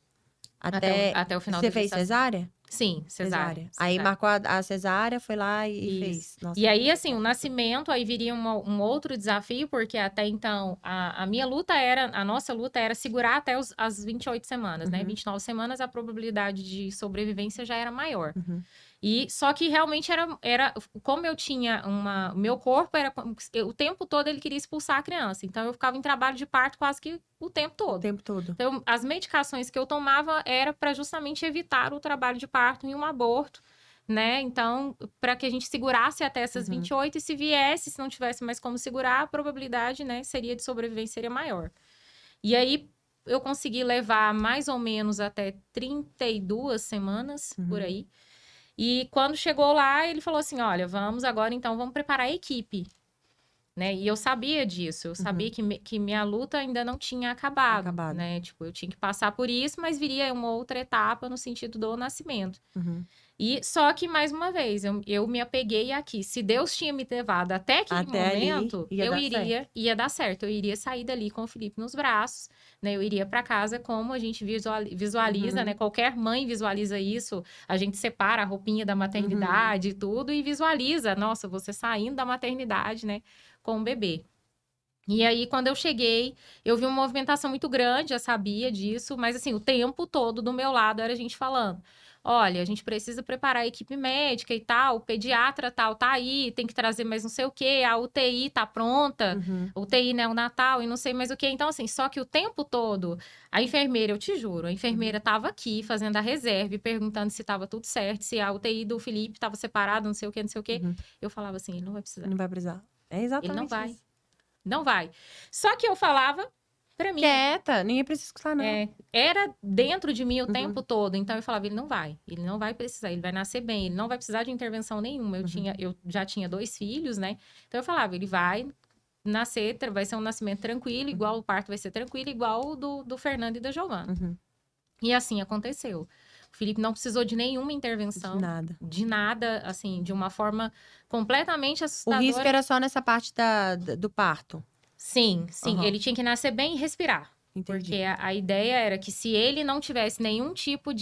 Até o final da Você fez gestação. cesárea? Sim, cesárea. Aí marcou a cesárea, foi lá e fez. Nossa, e aí, assim, o nascimento, aí viria um outro desafio, porque até então, a nossa luta era segurar até as 28 semanas, né? 29 semanas, a probabilidade de sobrevivência já era maior. Uhum. E só que realmente era como eu tinha meu corpo era o tempo todo ele queria expulsar a criança. Então eu ficava em trabalho de parto quase que o tempo todo. O tempo todo. Então as medicações que eu tomava era para justamente evitar o trabalho de parto e um aborto, né? Então, para que a gente segurasse até essas 28 e se viesse, se não tivesse mais como segurar, a probabilidade, né, seria de sobrevivência seria maior. E aí eu consegui levar mais ou menos até 32 semanas por aí. E quando chegou lá, ele falou assim: olha, vamos preparar a equipe. Né? E eu sabia disso, eu sabia que minha luta ainda não tinha acabado, né? Tipo, eu tinha que passar por isso, mas viria uma outra etapa no sentido do nascimento. E só que, mais uma vez, eu me apeguei aqui. Se Deus tinha me levado até aquele momento, ia dar certo. Eu iria sair dali com o Felipe nos braços, né? Eu iria para casa como a gente visualiza, né? Qualquer mãe visualiza isso. A gente separa a roupinha da maternidade e tudo e visualiza, nossa, você saindo da maternidade, né? Com o bebê. E aí, quando eu cheguei, eu vi uma movimentação muito grande, já sabia disso, mas assim, o tempo todo do meu lado era a gente falando: olha, a gente precisa preparar a equipe médica e tal, o pediatra tal tá aí, tem que trazer mais não sei o quê, a UTI tá pronta, UTI neonatal e não sei mais o quê. Então, assim, só que o tempo todo, a enfermeira, eu te juro, a enfermeira tava aqui fazendo a reserva, perguntando se tava tudo certo, se a UTI do Felipe tava separada, não sei o quê, não sei o quê. Eu falava assim: ele não vai precisar. Não vai precisar. É exatamente ele não vai. isso. Não vai. Só que eu falava pra mim. Quieta, ninguém precisa escutar, não. Era dentro de mim o tempo todo. Então eu falava: ele não vai precisar, ele vai nascer bem, ele não vai precisar de intervenção nenhuma. Eu já tinha 2 filhos, né? Então eu falava: ele vai nascer, vai ser um nascimento tranquilo, igual o parto vai ser tranquilo, igual o do Fernando e da Giovana. E assim aconteceu. O Felipe não precisou de nenhuma intervenção. De nada. De nada, assim, de uma forma completamente O assustadora. risco era só nessa parte do parto. Sim. Aham. Ele tinha que nascer bem e respirar. Entendi. Porque a ideia era que se ele não tivesse nenhum tipo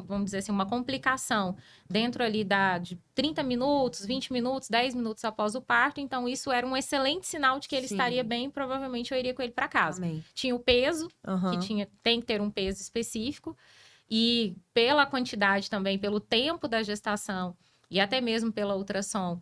vamos dizer assim, uma complicação dentro ali de 30 minutos, 20 minutos, 10 minutos após o parto, então isso era um excelente sinal de que ele Sim. estaria bem, provavelmente eu iria com ele para casa. Amém. Tinha o peso, Aham. que tem que ter um peso específico, e pela quantidade também, pelo tempo da gestação, e até mesmo pela ultrassom,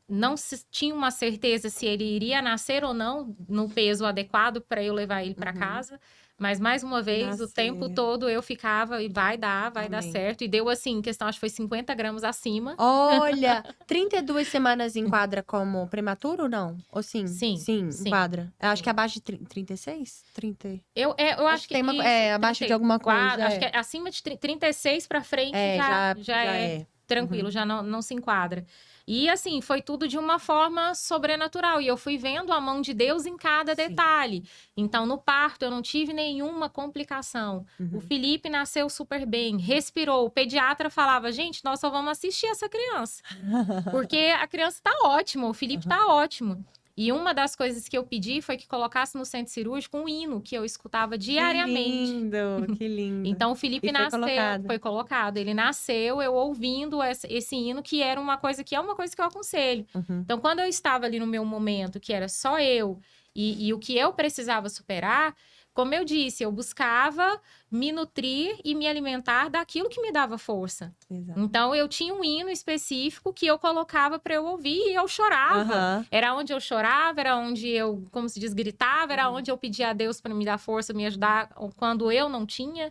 não se tinha uma certeza se ele iria nascer ou não no peso adequado para eu levar ele para casa. Mas, mais uma vez, o tempo todo eu ficava e vai dar certo. E deu assim, em questão, acho que foi 50 gramas acima. Olha, 32 semanas enquadra como prematuro ou não? Ou sim? Sim. Enquadra. Eu acho que é abaixo de 36? 30. Eu acho que tem uma, isso, abaixo de alguma coisa. Acho que é acima de 36 para frente já é tranquilo, já não se enquadra. E assim, foi tudo de uma forma sobrenatural. E eu fui vendo a mão de Deus em cada detalhe. Então, no parto, eu não tive nenhuma complicação. O Felipe nasceu super bem, respirou. O pediatra falava, gente, nós só vamos assistir essa criança. Porque a criança tá ótima, o Felipe tá ótimo. E uma das coisas que eu pedi foi que colocasse no centro cirúrgico um hino que eu escutava diariamente. Que lindo. Então, o Felipe nasceu, foi colocado. Ele nasceu eu ouvindo esse hino, que era uma coisa que eu aconselho. Então, quando eu estava ali no meu momento, que era só eu, e o que eu precisava superar, como eu disse, eu buscava me nutrir e me alimentar daquilo que me dava força. Exato. Então, eu tinha um hino específico que eu colocava para eu ouvir e eu chorava. Era onde eu chorava, era onde eu, como se diz, gritava, era onde eu pedia a Deus para me dar força, me ajudar quando eu não tinha.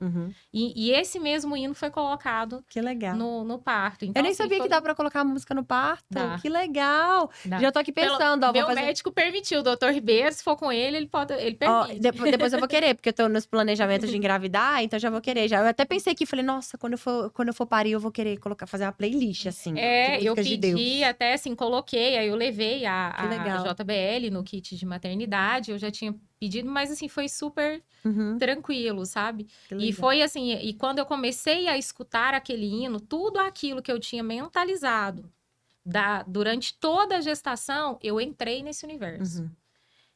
E esse mesmo hino foi colocado que legal. No parto. Então, eu nem sabia que dá para colocar música no parto. Dá. Que legal. Já tô aqui pensando. Meu médico permitiu, o doutor Ribeiro, se for com ele permite. Depois eu vou querer, porque eu tô nos planejamentos de engravidar, então já vou querer. Eu até pensei aqui, falei, nossa, quando eu for parir, eu vou querer fazer uma playlist, assim. Eu pedi, até assim, coloquei, aí eu levei a JBL no kit de maternidade, eu já tinha pedido, mas assim, foi super tranquilo, sabe? E foi assim, e quando eu comecei a escutar aquele hino, tudo aquilo que eu tinha mentalizado durante toda a gestação, eu entrei nesse universo.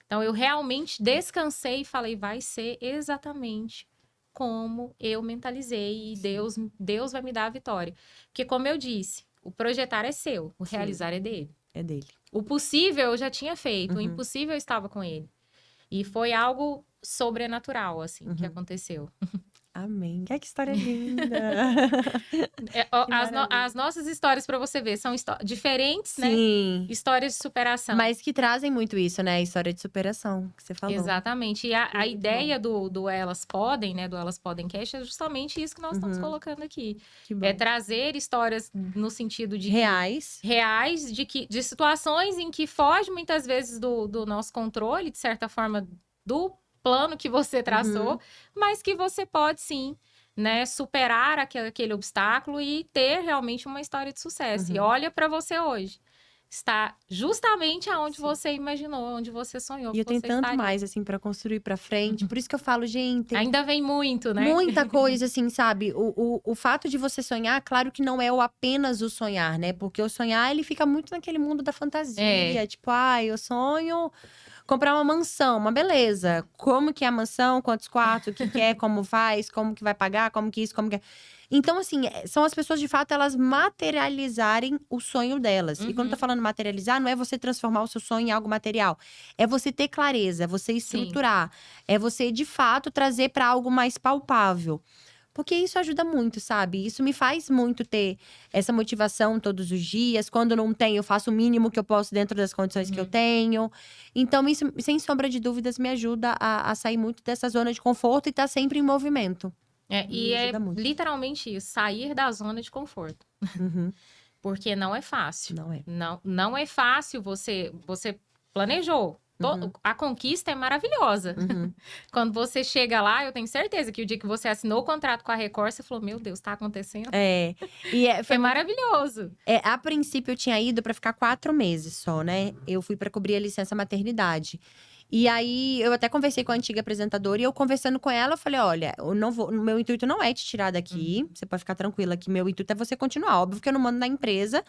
Então, eu realmente descansei e falei, vai ser exatamente como eu mentalizei, e Deus vai me dar a vitória. Porque, como eu disse, o projetar é seu, o realizar é dele. É dele. O possível eu já tinha feito, o impossível eu estava com ele. E foi algo sobrenatural, assim, que aconteceu. Amém. Que história linda! As nossas histórias, para você ver, são diferentes, né? Histórias de superação. Mas que trazem muito isso, né? A história de superação, que você falou. Exatamente. E a ideia do Elas Podem, né? Do Elas Podem Cast é justamente isso que nós estamos colocando aqui. É trazer histórias no sentido de… Reais, de situações em que foge muitas vezes do nosso controle, de certa forma, do plano que você traçou, mas que você pode sim, né, superar aquele obstáculo e ter realmente uma história de sucesso. E olha para você hoje. Está justamente aonde você imaginou, onde você sonhou. E eu tenho tanto mais, assim, para construir para frente. Por isso que eu falo, gente… Ainda vem muito, né? Muita coisa, assim, sabe? O fato de você sonhar, claro que não é apenas o sonhar, né? Porque o sonhar, ele fica muito naquele mundo da fantasia. Tipo, eu sonho… comprar uma mansão, uma beleza. Como que é a mansão, quantos quartos, o que é, como faz, como que vai pagar, como que isso, como que… Então, assim, são as pessoas, de fato, elas materializarem o sonho delas. E quando eu tô falando materializar, não é você transformar o seu sonho em algo material. É você ter clareza, é você estruturar. É você, de fato, trazer para algo mais palpável. Porque isso ajuda muito, sabe? Isso me faz muito ter essa motivação todos os dias. Quando não tenho, eu faço o mínimo que eu posso dentro das condições que eu tenho. Então, isso, sem sombra de dúvidas, me ajuda a sair muito dessa zona de conforto e estar sempre em movimento. E é literalmente isso, sair da zona de conforto. Porque não é fácil. Não é fácil, você planejou. A conquista é maravilhosa. Quando você chega lá, eu tenho certeza que o dia que você assinou o contrato com a Record, você falou, meu Deus, tá acontecendo? Foi maravilhoso. A princípio, eu tinha ido para ficar 4 meses só, né? Eu fui para cobrir a licença maternidade. E aí, eu até conversei com a antiga apresentadora e eu conversando com ela, eu falei: olha, eu não vou, meu intuito não é te tirar daqui. Você pode ficar tranquila que meu intuito é você continuar. Óbvio que eu não mando na empresa,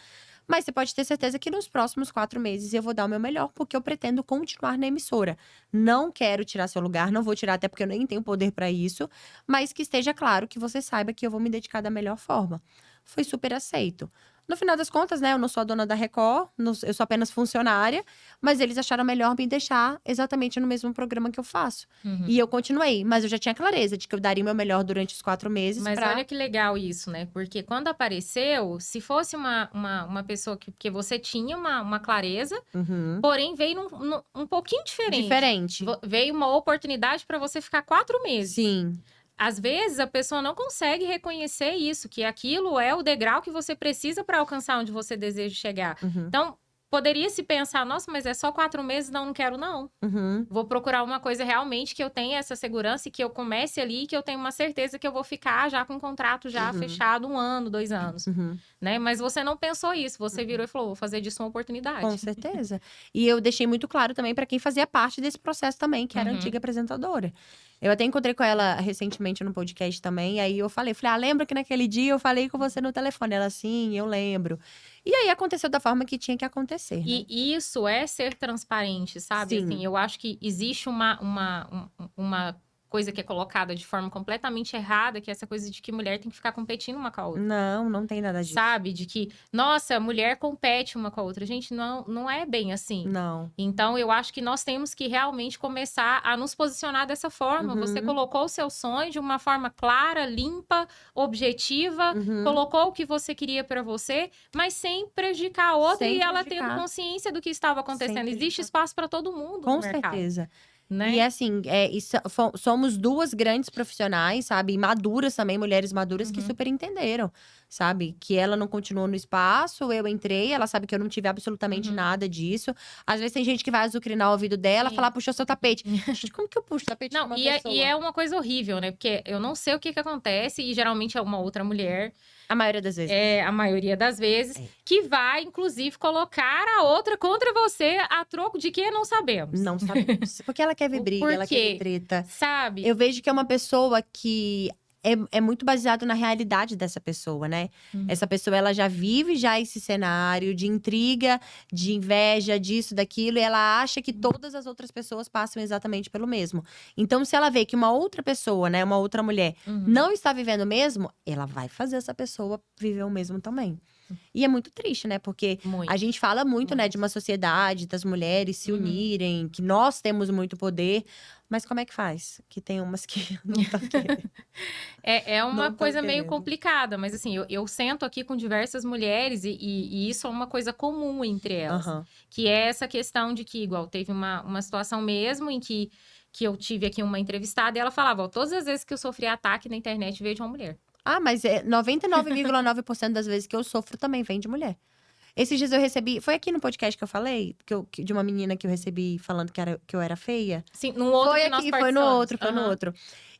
mas você pode ter certeza que nos próximos 4 meses eu vou dar o meu melhor, porque eu pretendo continuar na emissora. Não quero tirar seu lugar, não vou tirar, até porque eu nem tenho poder pra isso, mas que esteja claro que você saiba que eu vou me dedicar da melhor forma. Foi super aceito. No final das contas, né, eu não sou a dona da Record, eu sou apenas funcionária, mas eles acharam melhor me deixar exatamente no mesmo programa que eu faço. Uhum. E eu continuei, mas eu já tinha clareza de que eu daria o meu melhor durante os 4 meses. Mas olha que legal isso, né? Porque quando apareceu, se fosse uma pessoa que você tinha uma clareza, Uhum. porém veio um pouquinho diferente. Veio uma oportunidade para você ficar 4 meses. Sim. Às vezes, a pessoa não consegue reconhecer isso, que aquilo é o degrau que você precisa para alcançar onde você deseja chegar. Uhum. Então, poderia se pensar, nossa, mas é só 4 meses? Não quero, não. Uhum. Vou procurar uma coisa realmente que eu tenha essa segurança e que eu comece ali, que eu tenha uma certeza que eu vou ficar já com um contrato já fechado 1 ano, 2 anos. Né? Mas você não pensou isso, você virou e falou, vou fazer disso uma oportunidade. Com certeza. E eu deixei muito claro também para quem fazia parte desse processo também, que era a antiga apresentadora. Eu até encontrei com ela recentemente no podcast também, e aí eu falei, lembra que naquele dia eu falei com você no telefone? Ela, sim, eu lembro. E aí aconteceu da forma que tinha que acontecer, né? E isso é ser transparente, sabe? Sim. Assim, eu acho que existe uma coisa que é colocada de forma completamente errada, que é essa coisa de que mulher tem que ficar competindo uma com a outra. Não, não tem nada disso. Sabe? De que, nossa, a mulher compete uma com a outra. Gente, não é bem assim. Não. Então, eu acho que nós temos que realmente começar a nos posicionar dessa forma. Você colocou o seu sonho de uma forma clara, limpa, objetiva, colocou o que você queria para você, mas sem prejudicar a outra e ela tendo consciência do que estava acontecendo. Existe espaço para todo mundo no mercado. Com certeza. Né? E assim, somos 2 grandes profissionais, sabe? E maduras também, mulheres maduras que super entenderam, sabe? Que ela não continuou no espaço, eu entrei, ela sabe que eu não tive absolutamente nada disso. Às vezes tem gente que vai azucrinar o ouvido dela, falar, puxa seu tapete. Gente, como que eu puxo o tapete de uma pessoa? E é uma coisa horrível, né? Porque eu não sei o que acontece e geralmente é uma outra mulher. A maioria das vezes. A maioria das vezes. Que vai, inclusive, colocar a outra contra você a troco de que não sabemos. Não sabemos. Porque ela quer ver briga, ela quer ver treta. Sabe? Eu vejo que é uma pessoa que é muito baseado na realidade dessa pessoa, né? Essa pessoa, ela já vive já esse cenário de intriga, de inveja, disso, daquilo. E ela acha que todas as outras pessoas passam exatamente pelo mesmo. Então, se ela vê que uma outra pessoa, né? Uma outra mulher, não está vivendo o mesmo, ela vai fazer essa pessoa viver o mesmo também. E é muito triste, né? Porque a gente fala muito, né? De uma sociedade, das mulheres se unirem, que nós temos muito poder. Mas como é que faz? Que tem umas que não estão querendo. É uma coisa meio complicada. Mas assim, eu sento aqui com diversas mulheres e isso é uma coisa comum entre elas. Que é essa questão de que, igual, teve uma situação mesmo em que eu tive aqui uma entrevistada e ela falava, ó, todas as vezes que eu sofri ataque na internet veio de uma mulher. Ah, mas 99,9% das vezes que eu sofro também vem de mulher. Esses dias eu recebi… Foi aqui no podcast que eu falei? De uma menina que eu recebi falando que eu era feia? Sim, no outro foi que nós aqui, foi no outro.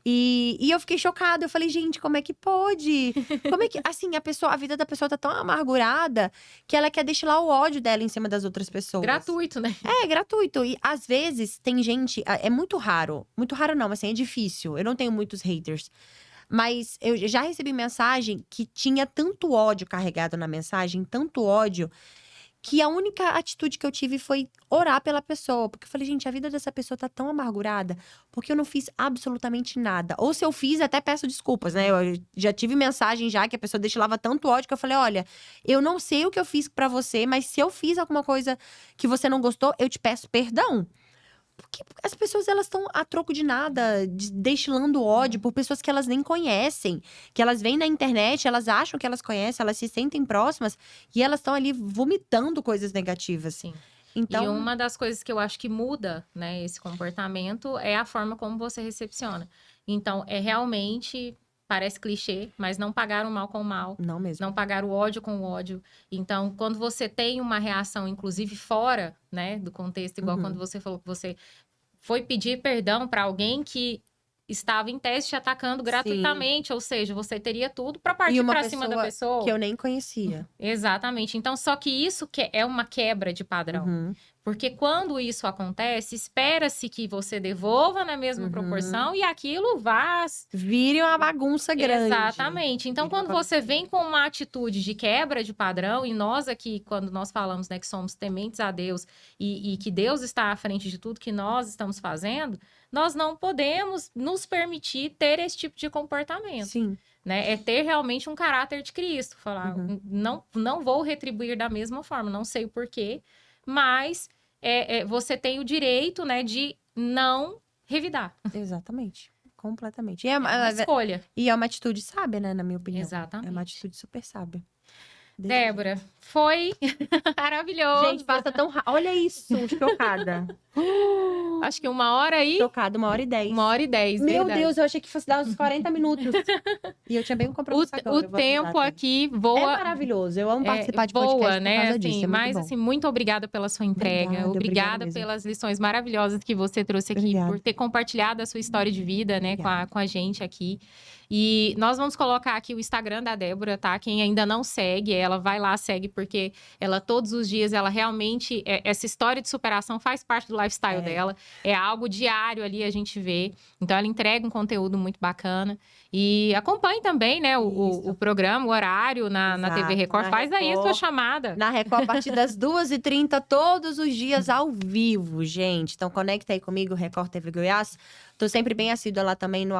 E eu fiquei chocada. Eu falei, gente, como é que pode? Como é que… Assim, a vida da pessoa tá tão amargurada que ela quer destilar o ódio dela em cima das outras pessoas. Gratuito, né? É, gratuito. E às vezes tem gente… É muito raro. Muito raro não, assim, é difícil. Eu não tenho muitos haters. Mas eu já recebi mensagem que tinha tanto ódio carregado na mensagem, tanto ódio, que a única atitude que eu tive foi orar pela pessoa. Porque eu falei, gente, a vida dessa pessoa tá tão amargurada, porque eu não fiz absolutamente nada. Ou se eu fiz, até peço desculpas, né? Eu já tive mensagem já que a pessoa destilava tanto ódio que eu falei, olha, eu não sei o que eu fiz pra você, mas se eu fiz alguma coisa que você não gostou, eu te peço perdão. Porque as pessoas, elas estão a troco de nada, destilando ódio por pessoas que elas nem conhecem. Que elas vêm na internet, elas acham que elas conhecem, elas se sentem próximas. E elas estão ali vomitando coisas negativas. Sim. Então… E uma das coisas que eu acho que muda, né, esse comportamento é a forma como você recepciona. Então, é realmente… Parece clichê, mas não pagar o mal com o mal. Não mesmo. Não pagar o ódio com o ódio. Então, quando você tem uma reação, inclusive fora, né, do contexto, igual quando você falou que você foi pedir perdão para alguém que estava em teste te atacando gratuitamente, ou seja, você teria tudo para partir para cima da pessoa que eu nem conhecia. Exatamente. Então, só que isso é uma quebra de padrão. Porque quando isso acontece, espera-se que você devolva na mesma proporção e aquilo vá... Vire uma bagunça grande. Exatamente. Então, quando você vem com uma atitude de quebra de padrão, e nós aqui, quando nós falamos, né, que somos tementes a Deus e que Deus está à frente de tudo que nós estamos fazendo, nós não podemos nos permitir ter esse tipo de comportamento. Sim. Né? É ter realmente um caráter de Cristo. Falar, não vou retribuir da mesma forma, não sei o porquê, mas você tem o direito, né, de não revidar. Exatamente. Completamente. E É uma escolha. E é uma atitude sábia, né, na minha opinião. Exatamente. É uma atitude super sábia. Débora, foi maravilhoso. Gente, passa tão rápido. Olha isso, chocada. Acho que 1h e... Chocada, 1h10. 1h10, Meu verdade. Deus, eu achei que fosse dar uns 40 minutos. E eu tinha bem um compromisso agora. O tempo aqui voa... É maravilhoso, eu amo participar de podcast voa, né? por causa Assim, disso, mas, assim, muito obrigada pela sua entrega. Obrigada pelas lições maravilhosas que você trouxe aqui, por ter compartilhado a sua história de vida, né, com a gente aqui. E nós vamos colocar aqui o Instagram da Débora, tá? Quem ainda não segue, ela vai lá, segue, porque ela todos os dias, ela realmente... essa história de superação faz parte do lifestyle dela. É algo diário ali, a gente vê. Então, ela entrega um conteúdo muito bacana. E acompanhe também, né, o programa, o horário na TV Record. Faz aí a sua chamada. Na Record, a partir das 2h30, todos os dias ao vivo, gente. Então, conecta aí comigo, Record TV Goiás. Tô sempre bem assídua lá também no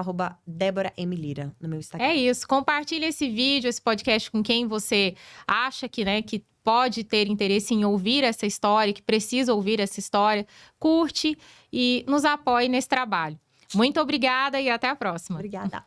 @DéboraMLira, no meu Instagram. É isso. Compartilhe esse vídeo, esse podcast com quem você acha que, né, que pode ter interesse em ouvir essa história, que precisa ouvir essa história. Curte e nos apoie nesse trabalho. Muito obrigada e até a próxima. Obrigada.